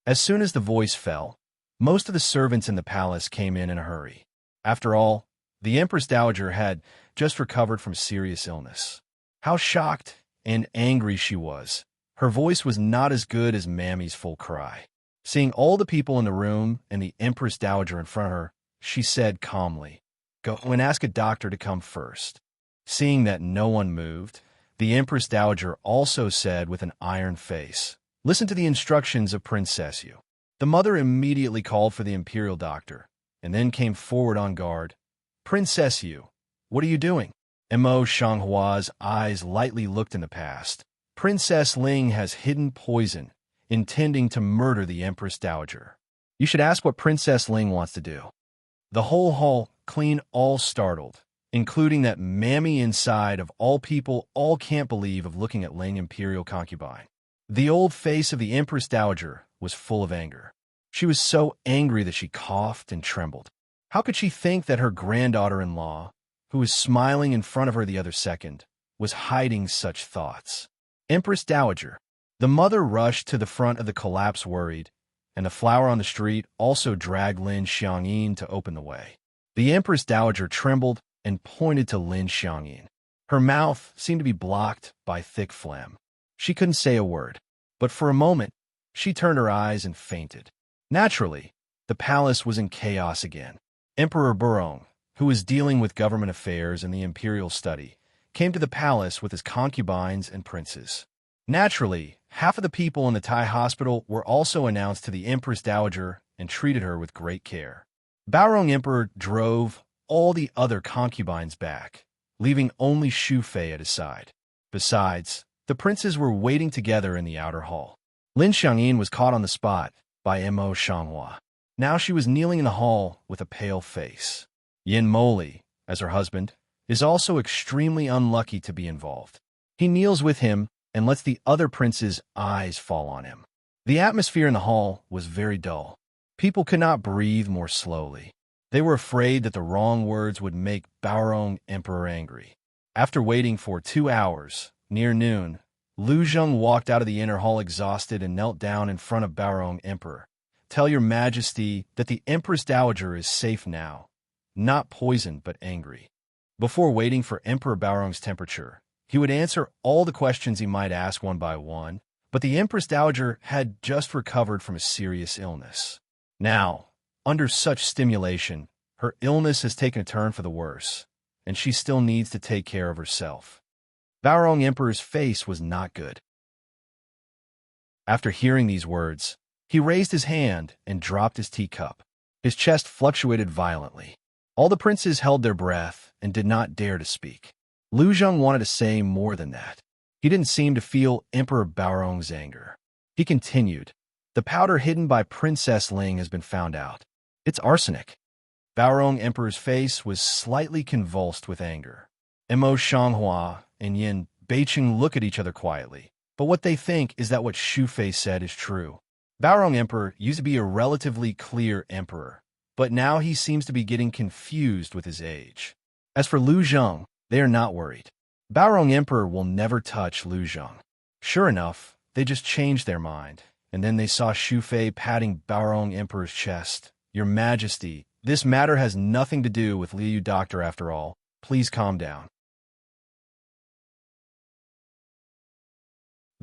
Speaker 1: As soon as the voice fell, most of the servants in the palace came in a hurry. After all, the Empress Dowager had just recovered from serious illness. How shocked and angry she was. Her voice was not as good as Mammy's full cry. Seeing all the people in the room and the Empress Dowager in front of her, she said calmly, "Go and ask a doctor to come first." Seeing that no one moved, the Empress Dowager also said with an iron face, "Listen to the instructions of Princess Yu." The mother immediately called for the imperial doctor, and then came forward on guard. "Princess Yu, what are you doing?" Mo Shanghua's eyes lightly looked in the past. "Princess Ling has hidden poison, intending to murder the Empress Dowager. You should ask what Princess Ling wants to do." The whole hall clean all startled, including that Mammy inside of all people all can't believe of looking at Ling imperial concubine. The old face of the Empress Dowager was full of anger. She was so angry that she coughed and trembled. How could she think that her granddaughter-in-law, who was smiling in front of her the other second, was hiding such thoughts? Empress Dowager. The mother rushed to the front of the collapse worried, and the flower on the street also dragged Lin Xiangyin to open the way. The Empress Dowager trembled and pointed to Lin Xiangyin. Her mouth seemed to be blocked by thick phlegm. She couldn't say a word, but for a moment, she turned her eyes and fainted. Naturally, the palace was in chaos again. Emperor Burong, who was dealing with government affairs in the imperial study, came to the palace with his concubines and princes. Naturally, half of the people in the Thai hospital were also announced to the Empress Dowager and treated her with great care. Baorong Emperor drove all the other concubines back, leaving only Xu Fei at his side. Besides, the princes were waiting together in the outer hall. Lin Xiangyin was caught on the spot by Mo Shanghua. Now she was kneeling in the hall with a pale face. Yin Moli, as her husband, is also extremely unlucky to be involved. He kneels with him and lets the other prince's eyes fall on him. The atmosphere in the hall was very dull. People could not breathe more slowly. They were afraid that the wrong words would make Baorong Emperor angry. After waiting for 2 hours, near noon, Lu Zheng walked out of the inner hall exhausted and knelt down in front of Baorong Emperor. "Tell your majesty that the Empress Dowager is safe now, not poisoned but angry." Before waiting for Emperor Baorong's temperature, he would answer all the questions he might ask one by one, but the Empress Dowager had just recovered from a serious illness. Now, under such stimulation, her illness has taken a turn for the worse, and she still needs to take care of herself. Baorong Emperor's face was not good. After hearing these words, he raised his hand and dropped his teacup. His chest fluctuated violently. All the princes held their breath and did not dare to speak. Lu Zheng wanted to say more than that. He didn't seem to feel Emperor Baorong's anger. He continued, "The powder hidden by Princess Ling has been found out. It's arsenic." Baorong Emperor's face was slightly convulsed with anger. Mo Shanghua and Yin Beiqing look at each other quietly, but what they think is that what Xu Fei said is true. Baorong Emperor used to be a relatively clear emperor, but now he seems to be getting confused with his age. As for Lu Zheng, they are not worried. Baorong Emperor will never touch Lu Zheng. Sure enough, they just changed their mind, and then they saw Xu Fei patting Baorong Emperor's chest. "Your Majesty, this matter has nothing to do with Liu Doctor after all. Please calm down."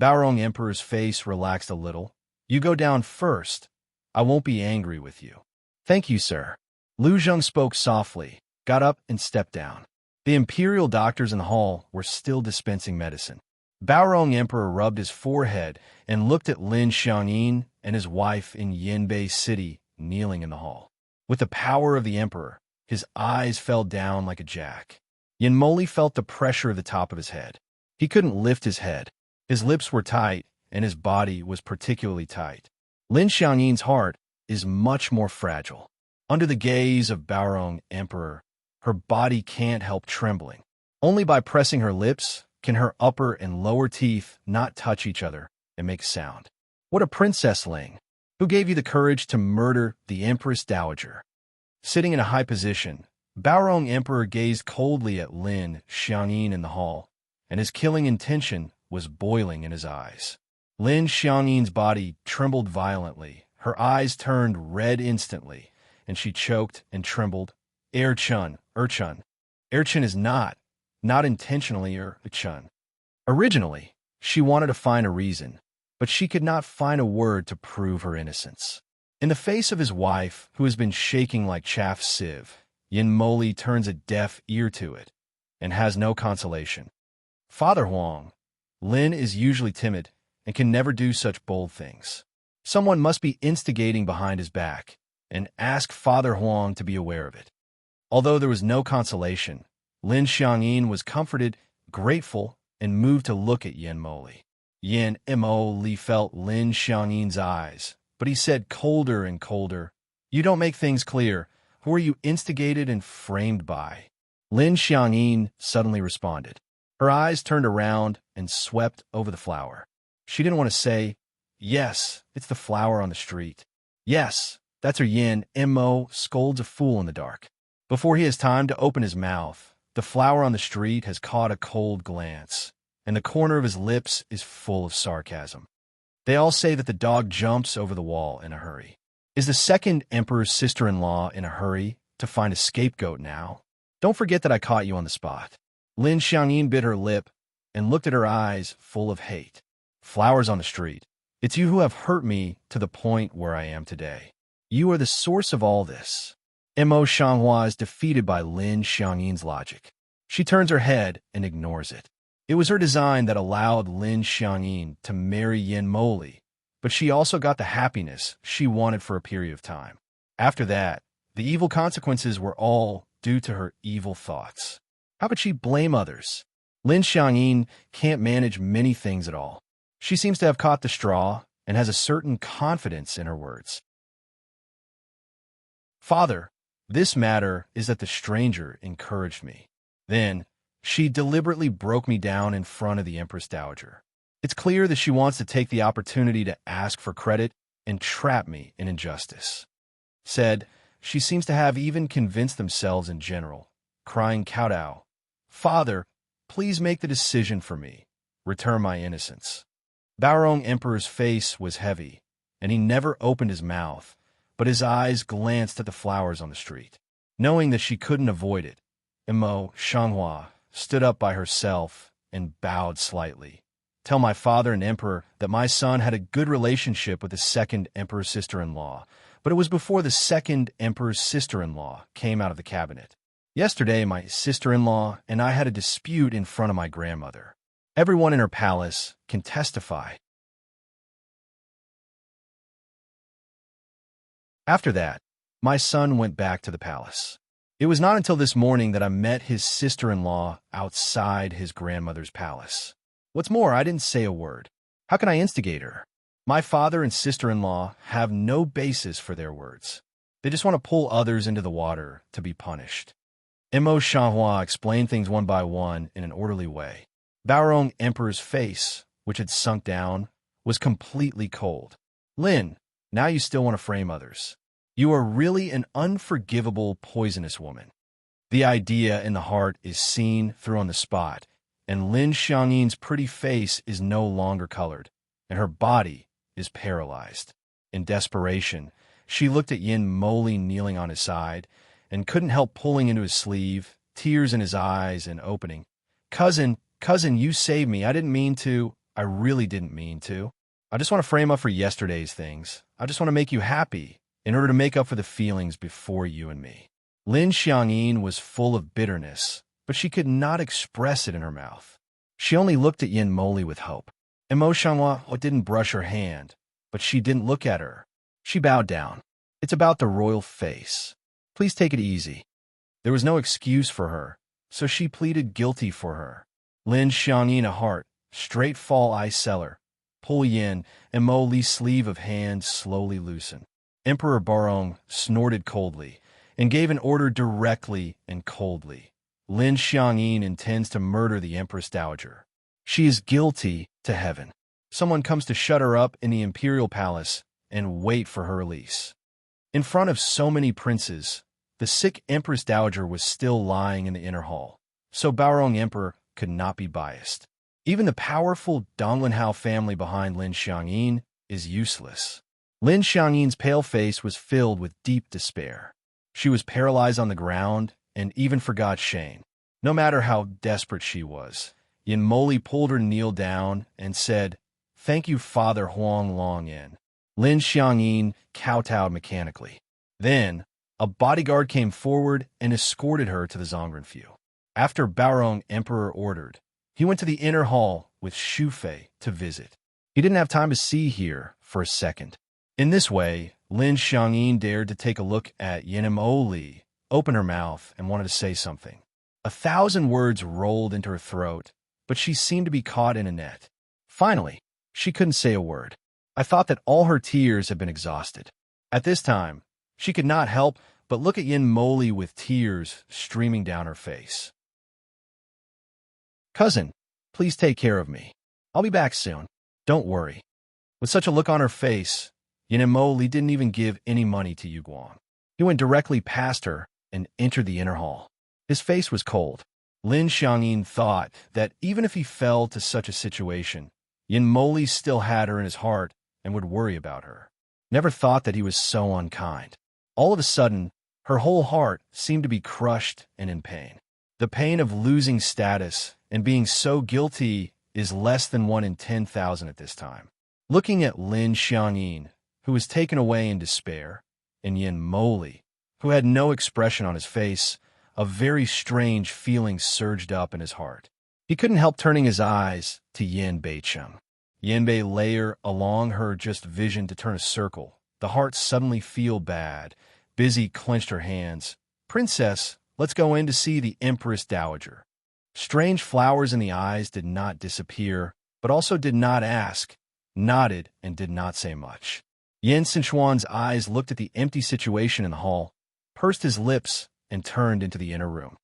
Speaker 1: Baorong Emperor's face relaxed a little. "You go down first. I won't be angry with you." "Thank you, sir." Lu Zheng spoke softly, got up and stepped down. The imperial doctors in the hall were still dispensing medicine. Baorong Emperor rubbed his forehead and looked at Lin Xiangyin and his wife in Yinbei City kneeling in the hall. With the power of the emperor, his eyes fell down like a jack. Yin Moli felt the pressure of the top of his head. He couldn't lift his head. His lips were tight, and his body was particularly tight. Lin Xiangyin's heart is much more fragile. Under the gaze of Baorong Emperor, her body can't help trembling. Only by pressing her lips can her upper and lower teeth not touch each other and make sound. What a princess, Ling! Who gave you the courage to murder the Empress Dowager? Sitting in a high position, Baorong Emperor gazed coldly at Lin Xiangyin in the hall, and his killing intention was boiling in his eyes. Lin Xiangyin's body trembled violently. Her eyes turned red instantly, and she choked and trembled. Erchun. Erchun is not intentionally Erchun. Originally, she wanted to find a reason, but she could not find a word to prove her innocence. In the face of his wife, who has been shaking like chaff sieve, Yin Moli turns a deaf ear to it and has no consolation. Father Huang, Lin is usually timid and can never do such bold things. Someone must be instigating behind his back, and ask Father Huang to be aware of it. Although there was no consolation, Lin Xiangyin was comforted, grateful, and moved to look at Yin Moli. Yin Moli felt Lin Xiangyin's eyes, but he said colder and colder, "You don't make things clear. Who are you instigated and framed by?" Lin Xiangyin suddenly responded. Her eyes turned around and swept over the flower. She didn't want to say, "Yes, it's the flower on the street." Yes, that's her. Yin Mo scolds a fool in the dark. Before he has time to open his mouth, the flower on the street has caught a cold glance, and the corner of his lips is full of sarcasm. They all say that the dog jumps over the wall in a hurry. Is the second emperor's sister-in-law in a hurry to find a scapegoat now? Don't forget that I caught you on the spot. Lin Xiangyin bit her lip and looked at her eyes full of hate. Flowers on the street. It's you who have hurt me to the point where I am today. You are the source of all this. Mo Shanghua is defeated by Lin Xiangyin's logic. She turns her head and ignores it. It was her design that allowed Lin Xiangyin to marry Yin Moli, but she also got the happiness she wanted for a period of time. After that, the evil consequences were all due to her evil thoughts. How could she blame others? Lin Xiangyin can't manage many things at all. She seems to have caught the straw and has a certain confidence in her words. Father, this matter is that the stranger encouraged me. Then, she deliberately broke me down in front of the Empress Dowager. It's clear that she wants to take the opportunity to ask for credit and trap me in injustice. Said, she seems to have even convinced themselves in general, crying Kaodao, "Father, please make the decision for me. Return my innocence." Baorong Emperor's face was heavy, and he never opened his mouth, but his eyes glanced at the flowers on the street. Knowing that she couldn't avoid it, Mo Shanghua stood up by herself and bowed slightly. Tell my father and emperor that my son had a good relationship with the second emperor's sister-in-law, but it was before the second emperor's sister-in-law came out of the cabinet. Yesterday, my sister-in-law and I had a dispute in front of my grandmother. Everyone in her palace can testify. After that, my son went back to the palace. It was not until this morning that I met his sister-in-law outside his grandmother's palace. What's more, I didn't say a word. How can I instigate her? My father and sister-in-law have no basis for their words. They just want to pull others into the water to be punished. Mo Shanghua explained things one by one in an orderly way. Baorong Emperor's face, which had sunk down, was completely cold. Lin, now you still want to frame others. You are really an unforgivable, poisonous woman. The idea in the heart is seen through on the spot, and Lin Xiangyin's pretty face is no longer colored, and her body is paralyzed. In desperation, she looked at Yin Moli kneeling on his side, and couldn't help pulling into his sleeve, tears in his eyes and opening. Cousin, you saved me. I didn't mean to. I really didn't mean to. I just want to frame up for yesterday's things. I just want to make you happy in order to make up for the feelings before you and me. Lin Xiangyin was full of bitterness, but she could not express it in her mouth. She only looked at Yin Moli with hope. Mo Shanghua didn't brush her hand, but she didn't look at her. She bowed down. It's about the royal face. Please take it easy. There was no excuse for her, so she pleaded guilty for her. Lin Xiangyin, a heart, straight fall eye seller. Pull Yin and Mo Li's sleeve of hand slowly loosen. Emperor Baorong snorted coldly, and gave an order directly and coldly. Lin Xiangyin intends to murder the Empress Dowager. She is guilty to heaven. Someone comes to shut her up in the imperial palace and wait for her release. In front of so many princes, the sick Empress Dowager was still lying in the inner hall, so Baorong Emperor could not be biased. Even the powerful Donglinhao family behind Lin Xiangyin is useless. Lin Xiangyin's pale face was filled with deep despair. She was paralyzed on the ground and even forgot Shane. No matter how desperate she was, Yin Moli pulled her to kneel down and said, "Thank you, Father Huang Longyan." Lin Xiangyin kowtowed mechanically. Then, a bodyguard came forward and escorted her to the Zhongrenfu. After Baorong Emperor ordered, he went to the inner hall with Xu Fei to visit. He didn't have time to see here for a second. In this way, Lin Xiangyin dared to take a look at Yin Moli, open her mouth, and wanted to say something. 1,000 words rolled into her throat, but she seemed to be caught in a net. Finally, she couldn't say a word. I thought that all her tears had been exhausted. At this time, she could not help but look at Yin Moli with tears streaming down her face. "Cousin, please take care of me. I'll be back soon. Don't worry." With such a look on her face, Yin Moli didn't even give any money to Yu Guang. He went directly past her and entered the inner hall. His face was cold. Lin Xiangyin thought that even if he fell to such a situation, Yin Moli still had her in his heart and would worry about her. Never thought that he was so unkind. All of a sudden, her whole heart seemed to be crushed and in pain. The pain of losing status and being so guilty is less than 1 in 10,000 at this time. Looking at Lin Xiangyin, who was taken away in despair, and Yin Moli, who had no expression on his face, a very strange feeling surged up in his heart. He couldn't help turning his eyes to Yin Beicheng. Yin Bei layer along her just vision to turn a circle. The heart suddenly feel bad. Busy clenched her hands. "Princess, let's go in to see the Empress Dowager." Strange flowers in the eyes did not disappear, but also did not ask, nodded, and did not say much. Yin Sichuan's eyes looked at the empty situation in the hall, pursed his lips, and turned into the inner room.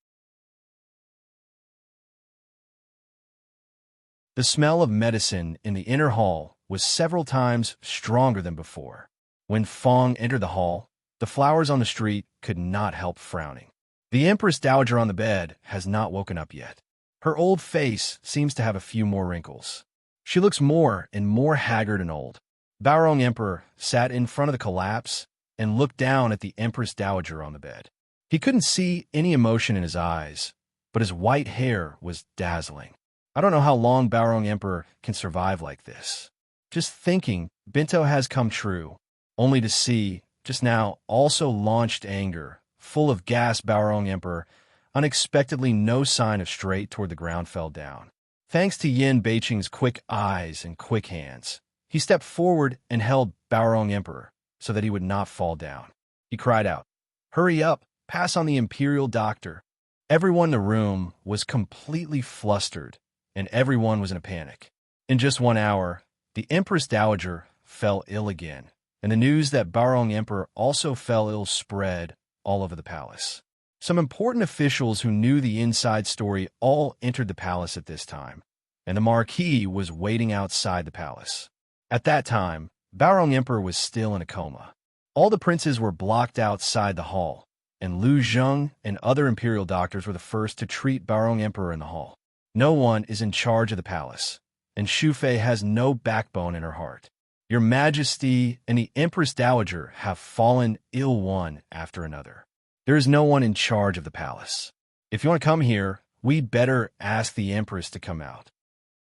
Speaker 1: The smell of medicine in the inner hall was several times stronger than before. When Fong entered the hall, the flowers on the street could not help frowning. The Empress Dowager on the bed has not woken up yet. Her old face seems to have a few more wrinkles. She looks more and more haggard and old. Baorong Emperor sat in front of the collapse and looked down at the Empress Dowager on the bed. He couldn't see any emotion in his eyes, but his white hair was dazzling. I don't know how long Baorong Emperor can survive like this. Just thinking, Binto has come true, only to see, just now, also launched anger, full of gas. Baorong Emperor, unexpectedly no sign of straight toward the ground, fell down. Thanks to Yin Beicheng's quick eyes and quick hands, he stepped forward and held Baorong Emperor so that he would not fall down. He cried out, "Hurry up, pass on the imperial doctor." Everyone in the room was completely flustered, and everyone was in a panic. In just 1 hour, the Empress Dowager fell ill again, and the news that Baorong Emperor also fell ill spread all over the palace. Some important officials who knew the inside story all entered the palace at this time, and the Marquis was waiting outside the palace. At that time, Baorong Emperor was still in a coma. All the princes were blocked outside the hall, and Lu Zheng and other imperial doctors were the first to treat Baorong Emperor in the hall. No one is in charge of the palace, and Xu Fei has no backbone in her heart. Your Majesty and the Empress Dowager have fallen ill one after another. There is no one in charge of the palace. If you want to come here, we'd better ask the Empress to come out.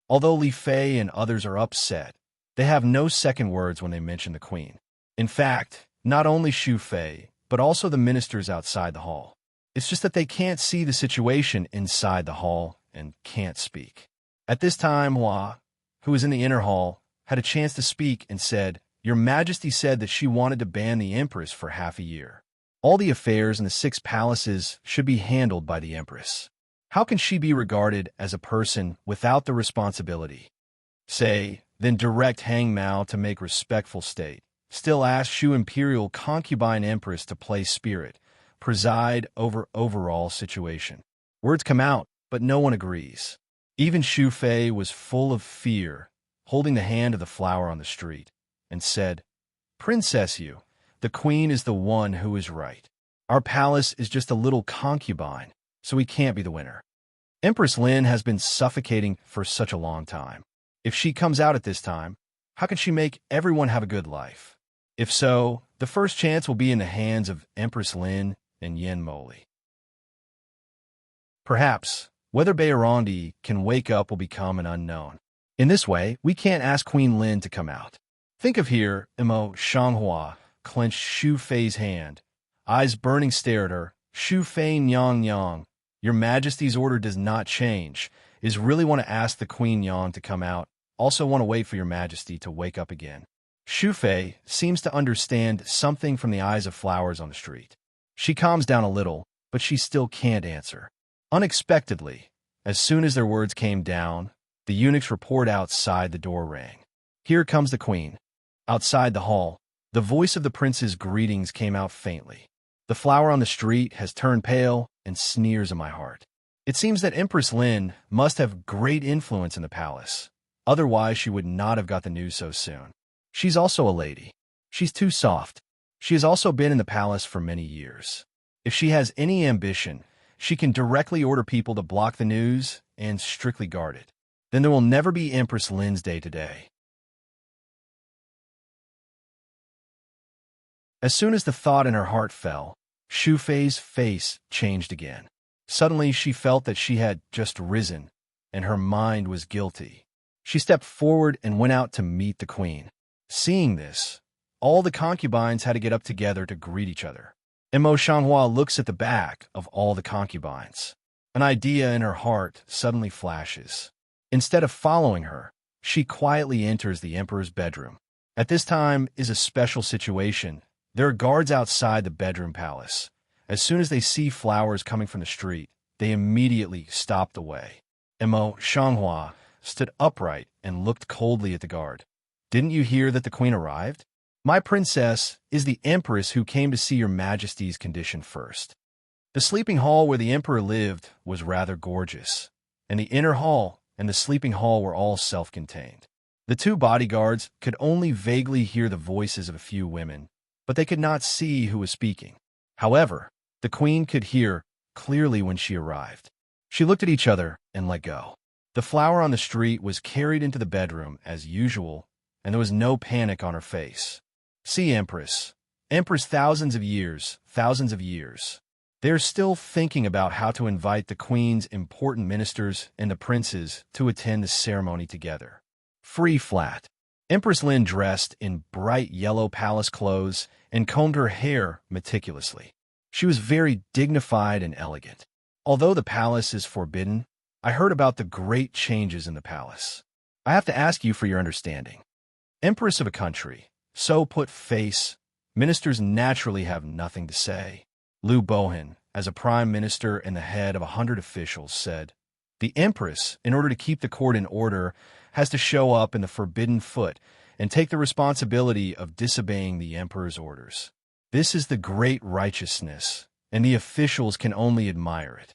Speaker 1: Although Li Fei and others are upset, they have no second words when they mention the Queen. In fact, not only Xu Fei, but also the ministers outside the hall. It's just that they can't see the situation inside the hall and can't speak. At this time, Hua, who was in the inner hall, had a chance to speak and said, "Your Majesty said that she wanted to ban the Empress for half a year. All the affairs in the 6 palaces should be handled by the Empress. How can she be regarded as a person without the responsibility? Say, then direct Hang Mao to make respectful state. Still ask Shu Imperial Concubine Empress to play spirit, preside over overall situation. Words come out, but no one agrees. Even Xu Fei was full of fear, holding the hand of the flower on the street, and said, "Princess Yu, the queen is the one who is right. Our palace is just a little concubine, so we can't be the winner." Empress Lin has been suffocating for such a long time. If she comes out at this time, how can she make everyone have a good life? If so, the first chance will be in the hands of Empress Lin and Yin Moli. Perhaps, whether Bayorandi can wake up will become an unknown. In this way, we can't ask Queen Lin to come out. Think of here, Imo Shanghua clenched Xu Fei's hand. Eyes burning stare at her. "Xu Fei Nyang Yang, Your Majesty's order does not change. Is really want to ask the Queen Yang to come out. Also want to wait for Your Majesty to wake up again." Xu Fei seems to understand something from the eyes of flowers on the street. She calms down a little, but she still can't answer. Unexpectedly, as soon as their words came down, the eunuch's report outside the door rang. "Here comes the queen." Outside the hall, the voice of the prince's greetings came out faintly. "The flower on the street has turned pale and sneers in my heart." It seems that Empress Lin must have great influence in the palace. Otherwise, she would not have got the news so soon. She's also a lady. She's too soft. She has also been in the palace for many years. If she has any ambition, she can directly order people to block the news and strictly guard it. Then there will never be Empress Lin's day today. As soon as the thought in her heart fell, Xu Fei's face changed again. Suddenly she felt that she had just risen, and her mind was guilty. She stepped forward and went out to meet the queen. Seeing this, all the concubines had to get up together to greet each other. Imo Shanghua looks at the back of all the concubines. An idea in her heart suddenly flashes. Instead of following her, she quietly enters the emperor's bedroom. At this time is a special situation. There are guards outside the bedroom palace. As soon as they see flowers coming from the street, they immediately stop the way. Imo Shanghua stood upright and looked coldly at the guard. "Didn't you hear that the queen arrived? My princess is the empress who came to see your majesty's condition first." The sleeping hall where the emperor lived was rather gorgeous, and the inner hall and the sleeping hall were all self-contained. The two bodyguards could only vaguely hear the voices of a few women, but they could not see who was speaking. However, the queen could hear clearly when she arrived. She looked at each other and let go. The flower on the street was carried into the bedroom as usual, and there was no panic on her face. "See, Empress. Empress, thousands of years. They're still thinking about how to invite the queen's important ministers and the princes to attend the ceremony together." Free flat. Empress Lin dressed in bright yellow palace clothes and combed her hair meticulously. She was very dignified and elegant. "Although the palace is forbidden, I heard about the great changes in the palace. I have to ask you for your understanding. Empress of a country, so put face, ministers naturally have nothing to say." Liu Bohan, as a prime minister and the head of 100 officials, said, "The empress, in order to keep the court in order, has to show up in the forbidden foot and take the responsibility of disobeying the emperor's orders. This is the great righteousness, and the officials can only admire it.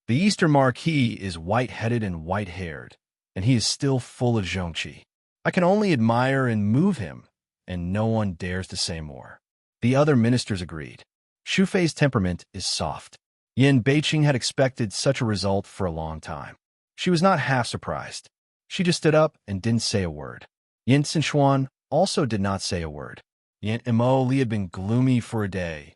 Speaker 1: The Eastern Marquis is white-headed and white-haired, and he is still full of zhongqi. I can only admire and move him, and no one dares to say more." The other ministers agreed. Xu Fei's temperament is soft. Yin Beiqing had expected such a result for a long time. She was not half surprised. She just stood up and didn't say a word. Yin Sinshuan also did not say a word. Yin Imo Li had been gloomy for a day,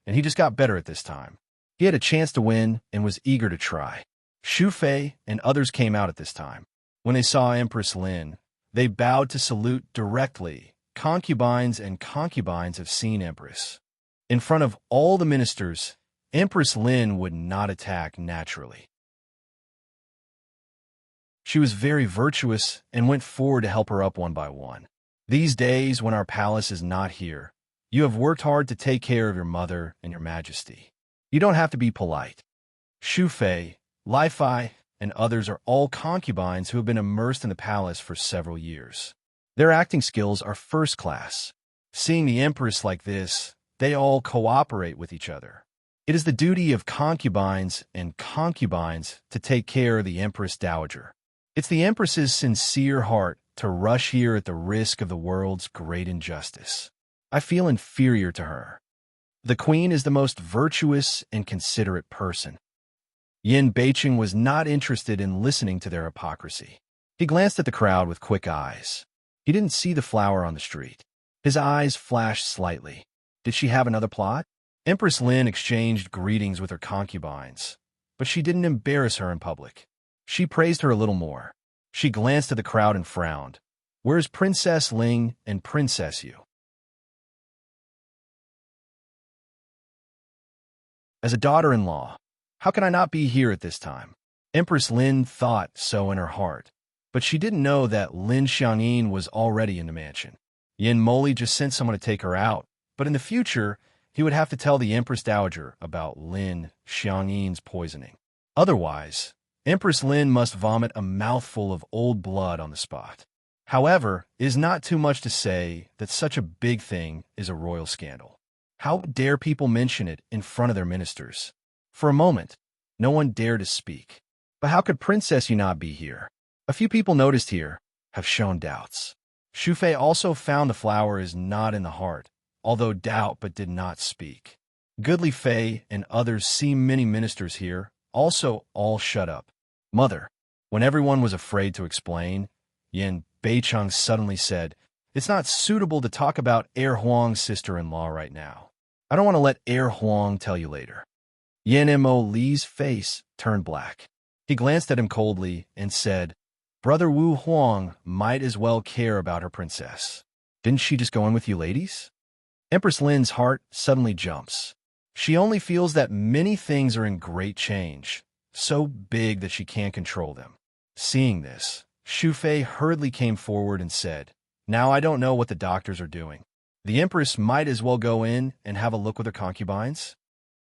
Speaker 1: and he just got better at this time. He had a chance to win and was eager to try. Xu Fei and others came out at this time. When they saw Empress Lin, they bowed to salute directly. Concubines and concubines have seen Empress. In front of all the ministers, Empress Lin would not attack naturally. She was very virtuous and went forward to help her up one by one. "These days, when our palace is not here, you have worked hard to take care of your mother and your majesty. You don't have to be polite." Xu Fei, Li Fei, and others are all concubines who have been immersed in the palace for several years. Their acting skills are first class. Seeing the empress like this, they all cooperate with each other. It is the duty of concubines and concubines to take care of the Empress Dowager. It's the Empress's sincere heart to rush here at the risk of the world's great injustice. I feel inferior to her. The Queen is the most virtuous and considerate person. Yin Beicheng was not interested in listening to their hypocrisy. He glanced at the crowd with quick eyes. He didn't see the flower on the street. His eyes flashed slightly. Did she have another plot? Empress Lin exchanged greetings with her concubines, but she didn't embarrass her in public. She praised her a little more. She glanced at the crowd and frowned. Where's Princess Ling and Princess Yu? As a daughter-in-law, how can I not be here at this time? Empress Lin thought so in her heart, but she didn't know that Lin Xiangyin was already in the mansion. Yin Moli just sent someone to take her out, but in the future, he would have to tell the Empress Dowager about Lin Xiangyin's poisoning. Otherwise, Empress Lin must vomit a mouthful of old blood on the spot. However, it is not too much to say that such a big thing is a royal scandal. How dare people mention it in front of their ministers? For a moment, no one dared to speak. But how could Princess Yu not be here? A few people noticed here have shown doubts. Xu Fei also found the flower is not in the heart, although doubt but did not speak. Goodly Fei and others see many ministers here, also all shut up. Mother, when everyone was afraid to explain, Yin Beicheng suddenly said, "It's not suitable to talk about Heir Huang's sister-in-law right now. I don't want to let Heir Huang tell you later." Yin Mo Li's face turned black. He glanced at him coldly and said, "Brother Wu Huang might as well care about her princess. Didn't she just go in with you ladies?" Empress Lin's heart suddenly jumps. She only feels that many things are in great change, so big that she can't control them. Seeing this, Xu Fei hurriedly came forward and said, "Now I don't know what the doctors are doing. The Empress might as well go in and have a look with her concubines."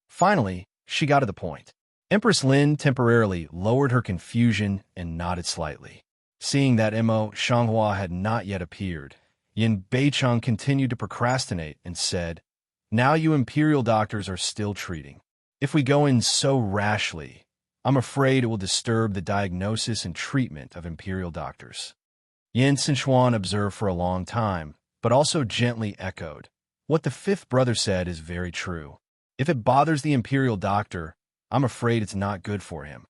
Speaker 1: Finally, she got to the point. Empress Lin temporarily lowered her confusion and nodded slightly. Seeing that Mo Shanghua had not yet appeared, Yin Beicheng continued to procrastinate and said, "Now you imperial doctors are still treating. If we go in so rashly, I'm afraid it will disturb the diagnosis and treatment of imperial doctors." Yin Sichuan observed for a long time, but also gently echoed, "What the fifth brother said is very true. If it bothers the imperial doctor, I'm afraid it's not good for him."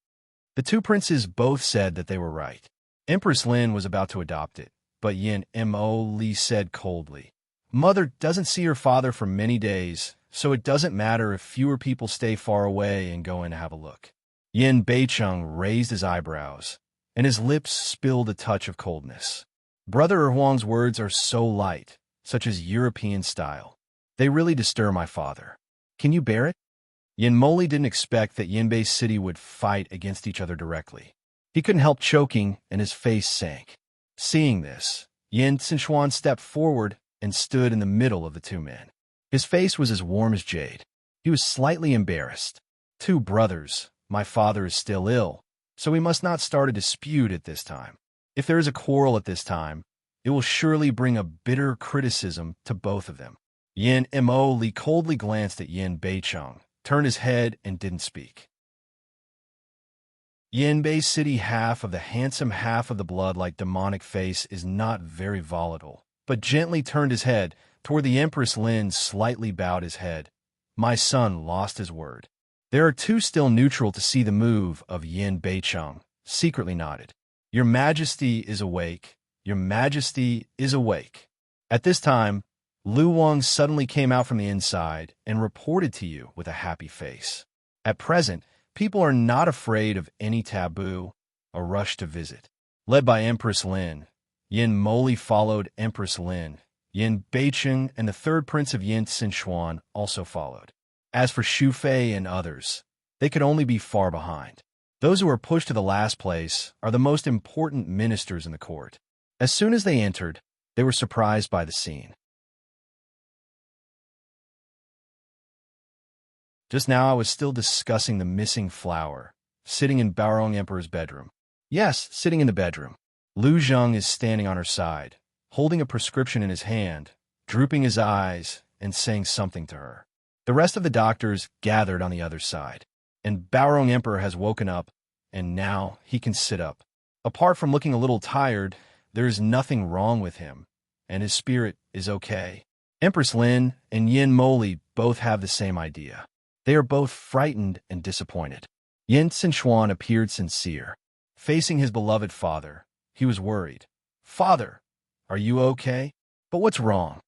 Speaker 1: The two princes both said that they were right. Empress Lin was about to adopt it, but Yin Mo Li said coldly, "Mother doesn't see her father for many days, so it doesn't matter if fewer people stay far away and go in to have a look." Yin Beicheng raised his eyebrows, and his lips spilled a touch of coldness. Brother Huang's words are so light, such as European style. They really disturb my father. Can you bear it? Yin Moli didn't expect that Yinbei City would fight against each other directly. He couldn't help choking, and his face sank. Seeing this, Yin Sichuan stepped forward and stood in the middle of the two men. His face was as warm as jade. He was slightly embarrassed. "Two brothers, my father is still ill, so we must not start a dispute at this time. If there is a quarrel at this time, it will surely bring a bitter criticism to both of them." Yin Mo Li coldly glanced at Yin Beicheng, turned his head, and didn't speak. Yinbei City half of the handsome half of the blood-like demonic face is not very volatile, but gently turned his head toward the Empress Lin, slightly bowed his head. My son lost his word. There are two still neutral to see the move of Yin Beicheng, secretly nodded. Your Majesty is awake. Your Majesty is awake. At this time, Lu Wang suddenly came out from the inside and reported to you with a happy face. At present, people are not afraid of any taboo or rush to visit. Led by Empress Lin, Yin Moli followed Empress Lin. Yin Beicheng and the third prince of Yin Sichuan also followed. As for Xu Fei and others, they could only be far behind. Those who are pushed to the last place are the most important ministers in the court. As soon as they entered, they were surprised by the scene. Just now I was still discussing the missing flower, sitting in Baorong Emperor's bedroom. Yes, sitting in the bedroom. Lu Zheng is standing on her side, holding a prescription in his hand, drooping his eyes, and saying something to her. The rest of the doctors gathered on the other side, and Baorong Emperor has woken up, and now he can sit up. Apart from looking a little tired, there is nothing wrong with him, and his spirit is okay. Empress Lin and Yin Moli both have the same idea. They are both frightened and disappointed. Yin Xinchuan appeared sincere. Facing his beloved father, he was worried. "Father, are you okay? But what's wrong?"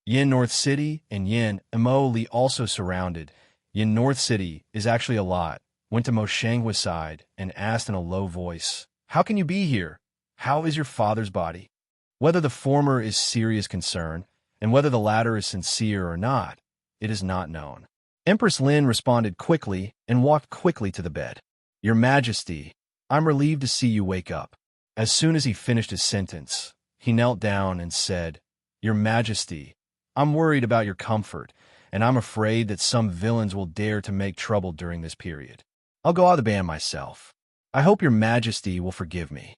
Speaker 1: Yin North City and Yin Mo Li also surrounded. Yin North City is actually a lot. Went to Mo Shanghua's side and asked in a low voice, "How can you be here? How is your father's body?" Whether the former is serious concern, and whether the latter is sincere or not, it is not known. Empress Lin responded quickly and walked quickly to the bed. "Your Majesty, I'm relieved to see you wake up." As soon as he finished his sentence, he knelt down and said, "Your Majesty, I'm worried about your comfort, and I'm afraid that some villains will dare to make trouble during this period. I'll go out of the band myself. I hope your Majesty will forgive me."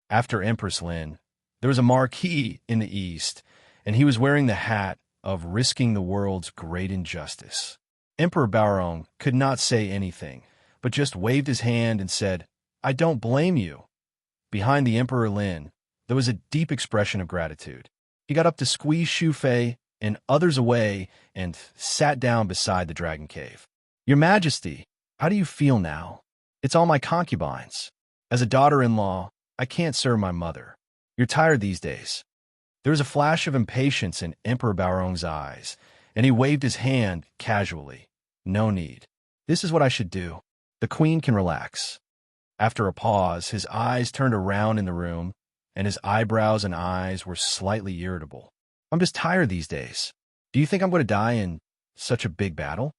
Speaker 1: After Empress Lin, there was a marquis in the east, and he was wearing the hat of risking the world's great injustice. Emperor Baorong could not say anything, but just waved his hand and said, "I don't blame you." Behind the Emperor Lin, there was a deep expression of gratitude. He got up to squeeze Xu Fei and others away and sat down beside the dragon cave. "Your Majesty, how do you feel now?" "It's all my concubines. As a daughter-in-law, I can't serve my mother. You're tired these days." There was a flash of impatience in Emperor Baorong's eyes, and he waved his hand casually. "No need. This is what I should do. The queen can relax." After a pause, his eyes turned around in the room, and his eyebrows and eyes were slightly irritable. "I'm just tired these days. Do you think I'm going to die in such a big battle?"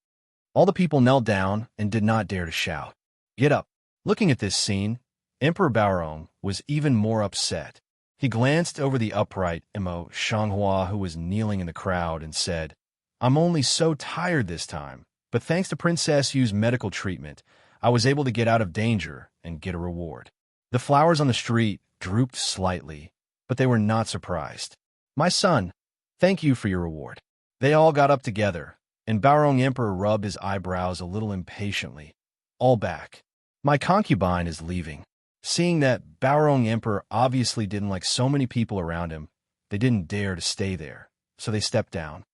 Speaker 1: All the people knelt down and did not dare to shout. "Get up." Looking at this scene, Emperor Baorong was even more upset. He glanced over the upright Mo Shanghua, who was kneeling in the crowd, and said, "I'm only so tired this time, but thanks to Princess Yu's medical treatment, I was able to get out of danger and get a reward." The flowers on the street drooped slightly, but they were not surprised. "My son, thank you for your reward." They all got up together, and Baorong Emperor rubbed his eyebrows a little impatiently. "All back. My concubine is leaving." Seeing that Baorong Emperor obviously didn't like so many people around him, they didn't dare to stay there, so they stepped down.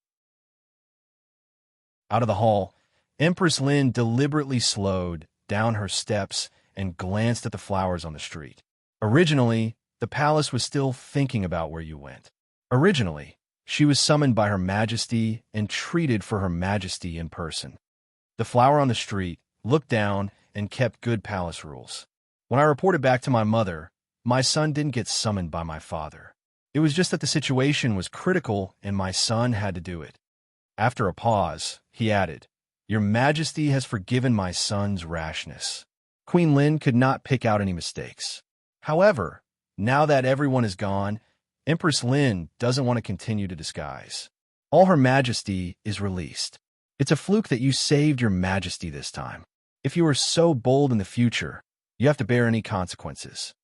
Speaker 1: Out of the hall, Empress Lin deliberately slowed down her steps and glanced at the flowers on the street. Originally, the palace was still thinking about where you went. Originally, she was summoned by Her Majesty and treated for Her Majesty in person. The flower on the street looked down and kept good palace rules. When I reported back to my mother, my son didn't get summoned by my father. It was just that the situation was critical and my son had to do it. After a pause, he added, "Your Majesty has forgiven my son's rashness." Queen Lin could not pick out any mistakes. However, now that everyone is gone, Empress Lin doesn't want to continue to disguise. All Her Majesty is released. It's a fluke that you saved Your Majesty this time. If you are so bold in the future, you have to bear any consequences.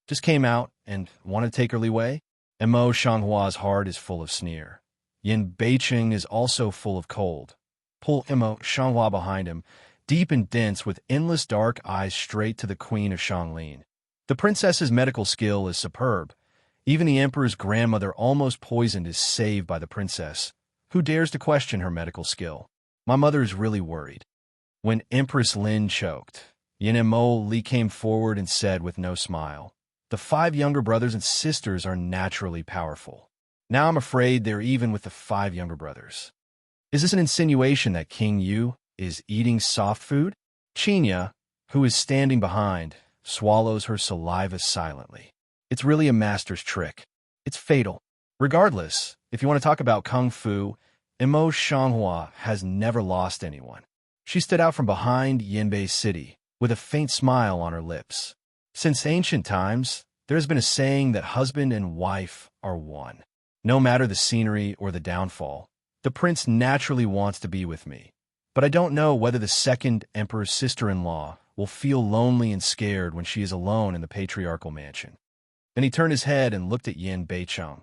Speaker 1: Just came out and want to take early way? Mo Shanghua's heart is full of sneer. Yin Beiqing is also full of cold. Pull Mo Shanghua behind him, deep and dense with endless dark eyes straight to the Queen of Shanglin. The princess's medical skill is superb. Even the emperor's grandmother, almost poisoned, is saved by the princess. Who dares to question her medical skill? My mother is really worried. When Empress Lin choked, Yin Mo Li came forward and said with no smile, "The 5 younger brothers and sisters are naturally powerful. Now I'm afraid they're even with the 5 younger brothers." Is this an insinuation that King Yu is eating soft food? Qinya, who is standing behind, swallows her saliva silently. It's really a master's trick. It's fatal. Regardless, if you want to talk about Kung Fu, Mo Shanghua has never lost anyone. She stood out from behind Yinbei City with a faint smile on her lips. Since ancient times, there has been a saying that husband and wife are one. No matter the scenery or the downfall, the prince naturally wants to be with me. But I don't know whether the second emperor's sister-in-law will feel lonely and scared when she is alone in the patriarchal mansion. Then he turned his head and looked at Yin Beicheng.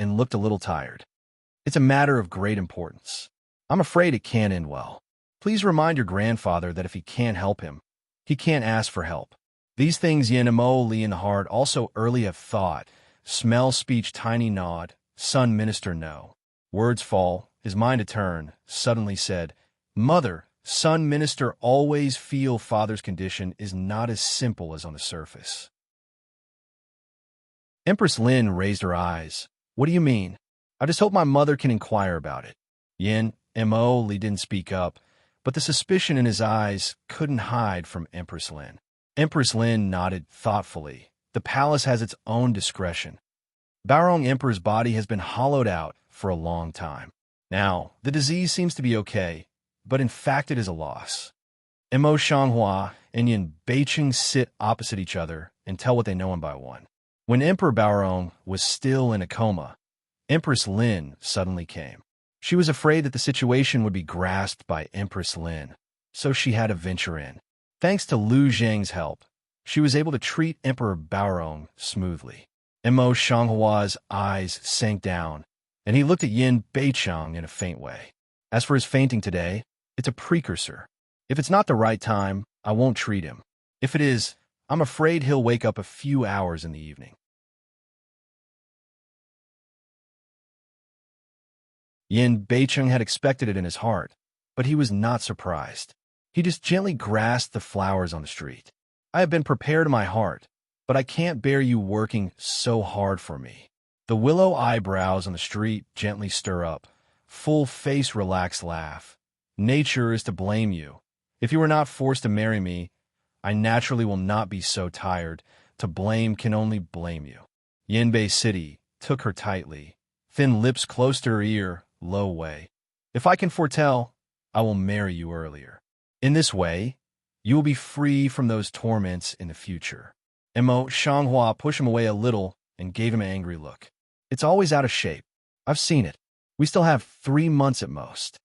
Speaker 1: and looked a little tired. It's a matter of great importance. I'm afraid it can't end well. Please remind your grandfather that if he can't help him, he can't ask for help. These things yin mo li in the heart also early have thought, smell speech tiny nod, son minister no. Words fall, his mind a turn, suddenly said, Mother, son minister always feel father's condition is not as simple as on the surface. Empress Lin raised her eyes. What do you mean? I just hope my mother can inquire about it. Yin, Mo Li didn't speak up, but the suspicion in his eyes couldn't hide from Empress Lin. Empress Lin nodded thoughtfully. The palace has its own discretion. Baorong Emperor's body has been hollowed out for a long time. Now, the disease seems to be okay, but in fact it is a loss. Mo Shanghua and Yin Beiqing sit opposite each other and tell what they know one by one. When Emperor Baorong was still in a coma, Empress Lin suddenly came. She was afraid that the situation would be grasped by Empress Lin, so she had to venture in. Thanks to Lu Zheng's help, she was able to treat Emperor Baorong smoothly. Mo Shanghua's eyes sank down, and he looked at Yin Beicheng in a faint way. As for his fainting today, it's a precursor. If it's not the right time, I won't treat him. If it is, I'm afraid he'll wake up a few hours in the evening. Yin Beicheng had expected it in his heart, but he was not surprised. He just gently grasped the flowers on the street. I have been prepared in my heart, but I can't bear you working so hard for me. The willow eyebrows on the street gently stir up. Full face relaxed laugh. Nature is to blame you. If you were not forced to marry me, I naturally will not be so tired. To blame can only blame you. Yinbei City took her tightly, thin lips close to her ear, low way. If I can foretell, I will marry you earlier. In this way, you will be free from those torments in the future. Mo Shanghua pushed him away a little and gave him an angry look. It's always out of shape. I've seen it. We still have 3 months at most.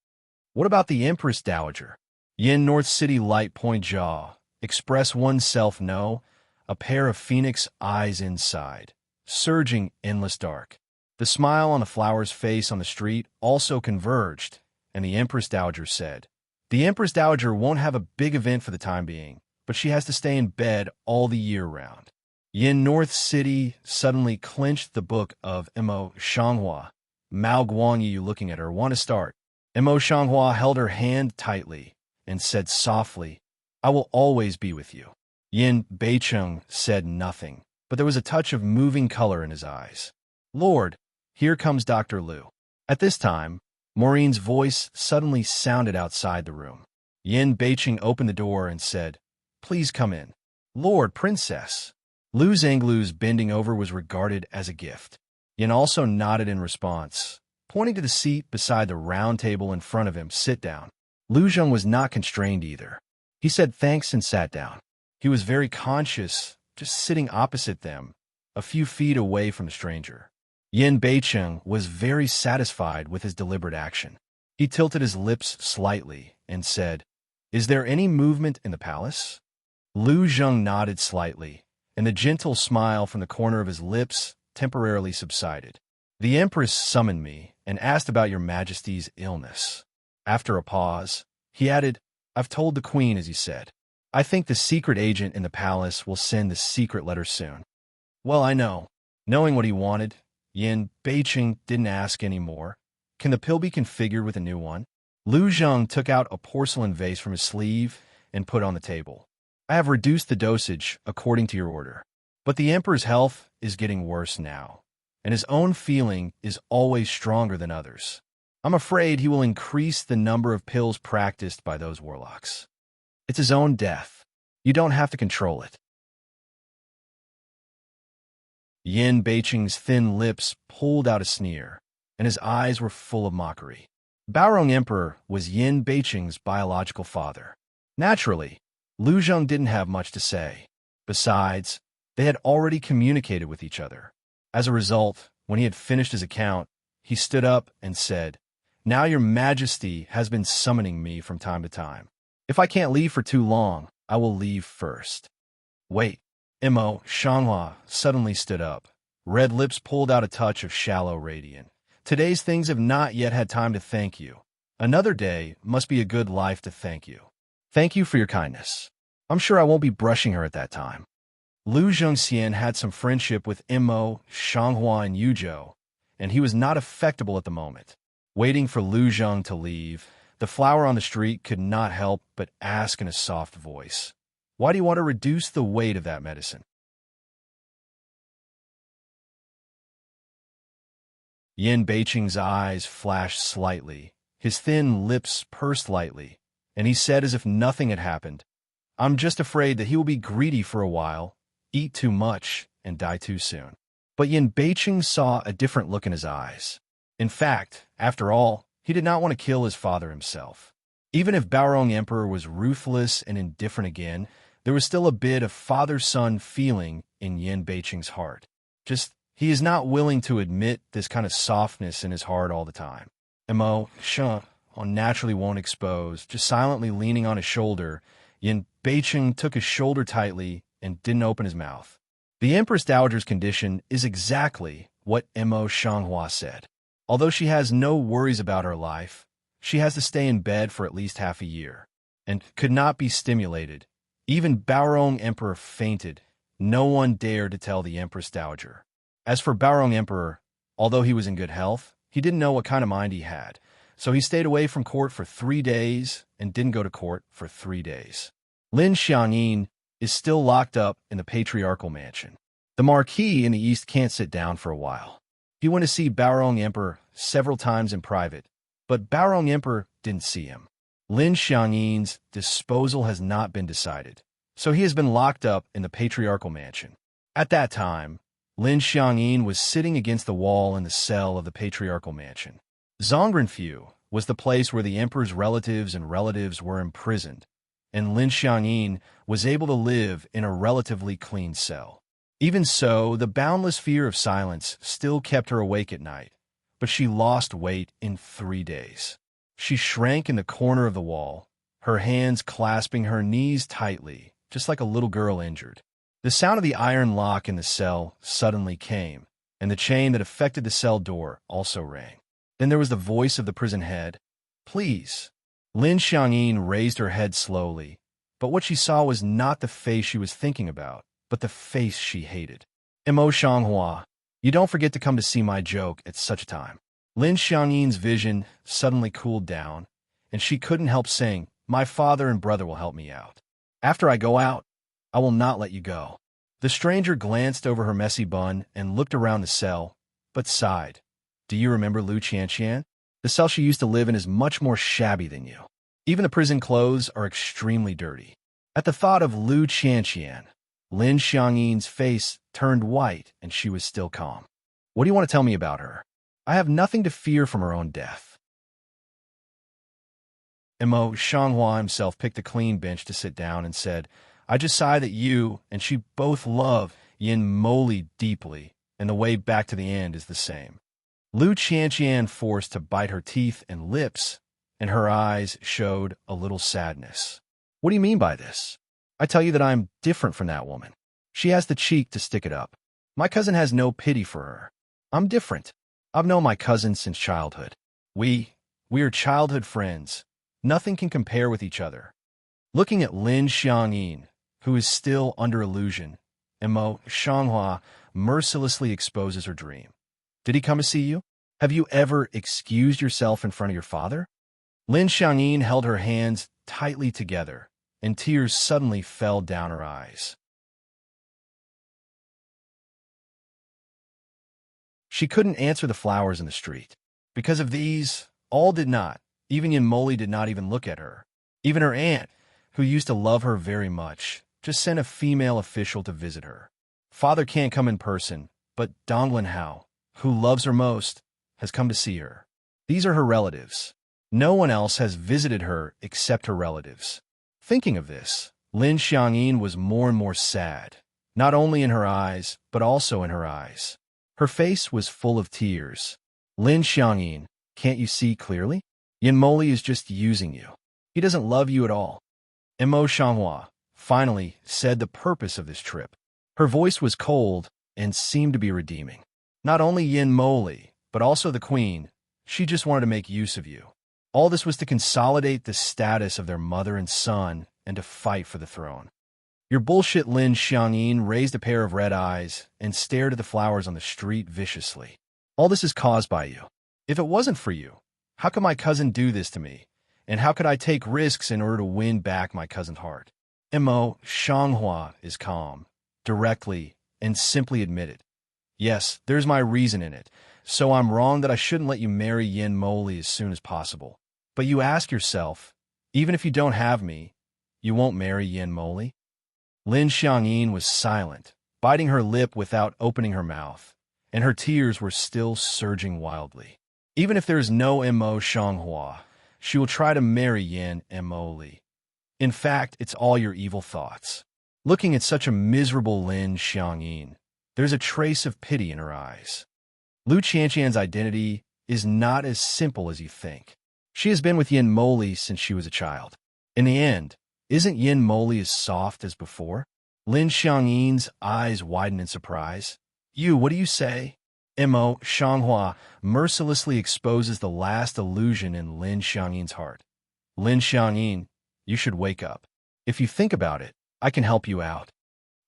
Speaker 1: What about the Empress Dowager? Yin North City light point jaw. Express oneself no. A pair of phoenix eyes inside. Surging endless dark. The smile on the flower's face on the street also converged, and the Empress Dowager said, The Empress Dowager won't have a big event for the time being, but she has to stay in bed all the year round. Yin North City suddenly clenched the book of Mo Shanghua. Mao Guangyi looking at her, want to start. Mo Shanghua held her hand tightly and said softly, I will always be with you. Yin Beicheng said nothing, but there was a touch of moving color in his eyes. Lord, here comes Dr. Liu. At this time, Maureen's voice suddenly sounded outside the room. Yin Beicheng opened the door and said, Please come in. Lord, Princess. Lu Zhenglu's bending over was regarded as a gift. Yin also nodded in response, pointing to the seat beside the round table in front of him. Sit down. Lu Zheng was not constrained either. He said thanks and sat down. He was very conscious, just sitting opposite them, a few feet away from the stranger. Yin Beicheng was very satisfied with his deliberate action. He tilted his lips slightly and said, Is there any movement in the palace? Lu Zheng nodded slightly, and the gentle smile from the corner of his lips temporarily subsided. The Empress summoned me and asked about your Majesty's illness. After a pause, he added, I've told the Queen, as you said. I think the secret agent in the palace will send the secret letter soon. Well, I know. Knowing what he wanted, Yin Beicheng didn't ask any more. Can the pill be configured with a new one? Lu Zheng took out a porcelain vase from his sleeve and put it on the table. I have reduced the dosage according to your order. But the Emperor's health is getting worse now, and his own feeling is always stronger than others. I'm afraid he will increase the number of pills practiced by those warlocks. It's his own death. You don't have to control it. Yin Beicheng's thin lips pulled out a sneer, and his eyes were full of mockery. Baorong Emperor was Yin Beicheng's biological father. Naturally, Lu Zheng didn't have much to say. Besides, they had already communicated with each other. As a result, when he had finished his account, he stood up and said, Now your Majesty has been summoning me from time to time. If I can't leave for too long, I will leave first. Wait. Mo Shanghua suddenly stood up. Red lips pulled out a touch of shallow radiant. Today's things have not yet had time to thank you. Another day must be a good life to thank you. Thank you for your kindness. I'm sure I won't be brushing her at that time. Lu Zhongxian had some friendship with Immo, Shanghua, and Yuzhou, and he was not affectable at the moment. Waiting for Lu Zhong to leave, the flower on the street could not help but ask in a soft voice, "Why do you want to reduce the weight of that medicine?" Yin Beiqing's eyes flashed slightly, his thin lips pursed lightly, and he said as if nothing had happened, "I'm just afraid that he will be greedy for a while, eat too much, and die too soon." But Yin Beiqing saw a different look in his eyes. In fact, after all, he did not want to kill his father himself. Even if Baorong Emperor was ruthless and indifferent again, there was still a bit of father-son feeling in Yin Beiqing's heart. He is not willing to admit this kind of softness in his heart all the time. Immo, naturally won't expose, just silently leaning on his shoulder, Yin Beiqing took his shoulder tightly and didn't open his mouth. The Empress Dowager's condition is exactly what Immo Shanghua said. Although she has no worries about her life, she has to stay in bed for at least half a year, and could not be stimulated. Even Baorong Emperor fainted. No one dared to tell the Empress Dowager. As for Baorong Emperor, although he was in good health, he didn't know what kind of mind he had, so he stayed away from court for 3 days and didn't go to court for 3 days. Lin Xiangyin is still locked up in the patriarchal mansion. The Marquis in the east can't sit down for a while. He went to see Baorong Emperor several times in private, but Baorong Emperor didn't see him. Lin Xiangyin's disposal has not been decided, so he has been locked up in the patriarchal mansion. At that time, Lin Xiangyin was sitting against the wall in the cell of the patriarchal mansion. Zhongrenfu was the place where the emperor's relatives were imprisoned, and Lin Xiangyin was able to live in a relatively clean cell. Even so, the boundless fear of silence still kept her awake at night, but she lost weight in 3 days. She shrank in the corner of the wall, her hands clasping her knees tightly, just like a little girl injured. The sound of the iron lock in the cell suddenly came, and the chain that affected the cell door also rang. Then there was the voice of the prison head. "Please." Lin Xiangyin raised her head slowly, but what she saw was not the face she was thinking about, but the face she hated. "Immo Shanghua, you don't forget to come to see my joke at such a time." Lin Xiangyin's vision suddenly cooled down, and she couldn't help saying, "My father and brother will help me out. After I go out, I will not let you go." The stranger glanced over her messy bun and looked around the cell, but sighed. "Do you remember Lu Qianqian? The cell she used to live in is much more shabby than you. Even the prison clothes are extremely dirty." At the thought of Lu Qianqian, Lin Xiangyin's face turned white and she was still calm. "What do you want to tell me about her? I have nothing to fear from her own death." Immo Shanghua himself picked a clean bench to sit down and said, "I just sigh that you and she both love Yin Moli deeply, and the way back to the end is the same." Lu Qianqian forced to bite her teeth and lips, and her eyes showed a little sadness. "What do you mean by this? I tell you that I am different from that woman. She has the cheek to stick it up. My cousin has no pity for her. I'm different. I've known my cousin since childhood. We are childhood friends. Nothing can compare with each other." Looking at Lin Xiangyin, who is still under illusion, Immo Shanghua mercilessly exposes her dream. "Did he come to see you? Have you ever excused yourself in front of your father?" Lin Xiangyin held her hands tightly together, and tears suddenly fell down her eyes. She couldn't answer the flowers in the street. Because of these, all did not. Even Yin Moli did not even look at her. Even her aunt, who used to love her very much, just sent a female official to visit her. Father can't come in person, but Donglin Hao, who loves her most, has come to see her. These are her relatives. No one else has visited her except her relatives. Thinking of this, Lin Xiangyin was more and more sad, not only in her eyes, but also in her eyes. Her face was full of tears. "Lin Xiangyin, can't you see clearly? Yin Moli is just using you. He doesn't love you at all." Immo Shanghua finally said the purpose of this trip. Her voice was cold, and seemed to be redeeming. Not only Yin Moli, but also the queen, she just wanted to make use of you. All this was to consolidate the status of their mother and son and to fight for the throne. Your bullshit Lin Xiangyin raised a pair of red eyes and stared at the flowers on the street viciously. All this is caused by you. If it wasn't for you, how could my cousin do this to me? And how could I take risks in order to win back my cousin's heart? Mo Shanghua is calm, directly, and simply admitted. Yes, there's my reason in it, so I'm wrong that I shouldn't let you marry Yin Moli as soon as possible. But you ask yourself, even if you don't have me, you won't marry Yin Moli? Lin Xiangyin was silent, biting her lip without opening her mouth, and her tears were still surging wildly. Even if there is no Mo Shanghua, she will try to marry Yin Moli. In fact, it's all your evil thoughts. Looking at such a miserable Lin Xiangyin, there's a trace of pity in her eyes. Lu Qianqian's identity is not as simple as you think. She has been with Yin Moli since she was a child. In the end, isn't Yin Moli as soft as before? Lin Xiangyin's eyes widened in surprise. What do you say? Mo Shanghua mercilessly exposes the last illusion in Lin Xiangyin's heart. Lin Xiangyin, you should wake up. If you think about it, I can help you out.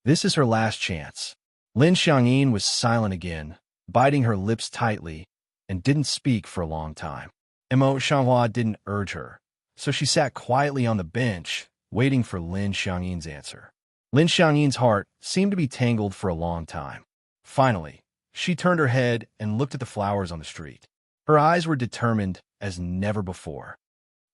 Speaker 1: This is her last chance. Lin Xiangyin was silent again, biting her lips tightly, and didn't speak for a long time. Mo Shanghua didn't urge her, so she sat quietly on the bench, waiting for Lin Xiangyin's answer. Lin Xiangyin's heart seemed to be tangled for a long time. Finally, she turned her head and looked at the flowers on the street. Her eyes were determined as never before.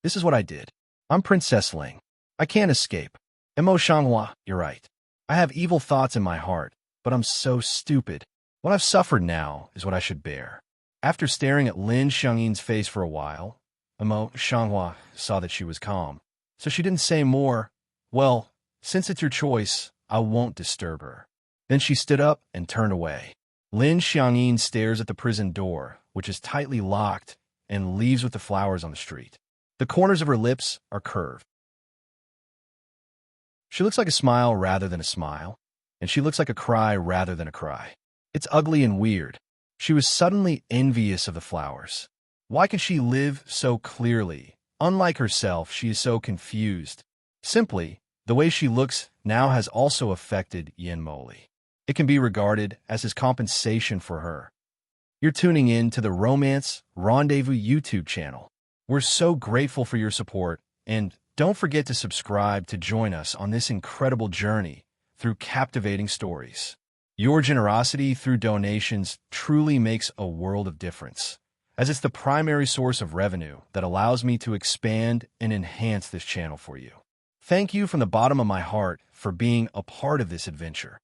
Speaker 1: This is what I did. I'm Princess Ling. I can't escape. Mo Shanghua, you're right. I have evil thoughts in my heart, but I'm so stupid. What I've suffered now is what I should bear. After staring at Lin Xiangyin's face for a while, Mo Shanghua saw that she was calm, so she didn't say more. Well, since it's your choice, I won't disturb her. Then she stood up and turned away. Lin Xiangyin stares at the prison door, which is tightly locked, and leaves with the flowers on the street. The corners of her lips are curved. She looks like a smile rather than a smile, and she looks like a cry rather than a cry. It's ugly and weird. She was suddenly envious of the flowers. Why could she live so clearly? Unlike herself, she is so confused. Simply, the way she looks now has also affected Yin Moli. It can be regarded as his compensation for her. You're tuning in to the Romance Rendezvous YouTube channel. We're so grateful for your support, and don't forget to subscribe to join us on this incredible journey through captivating stories. Your generosity through donations truly makes a world of difference, as it's the primary source of revenue that allows me to expand and enhance this channel for you. Thank you from the bottom of my heart for being a part of this adventure.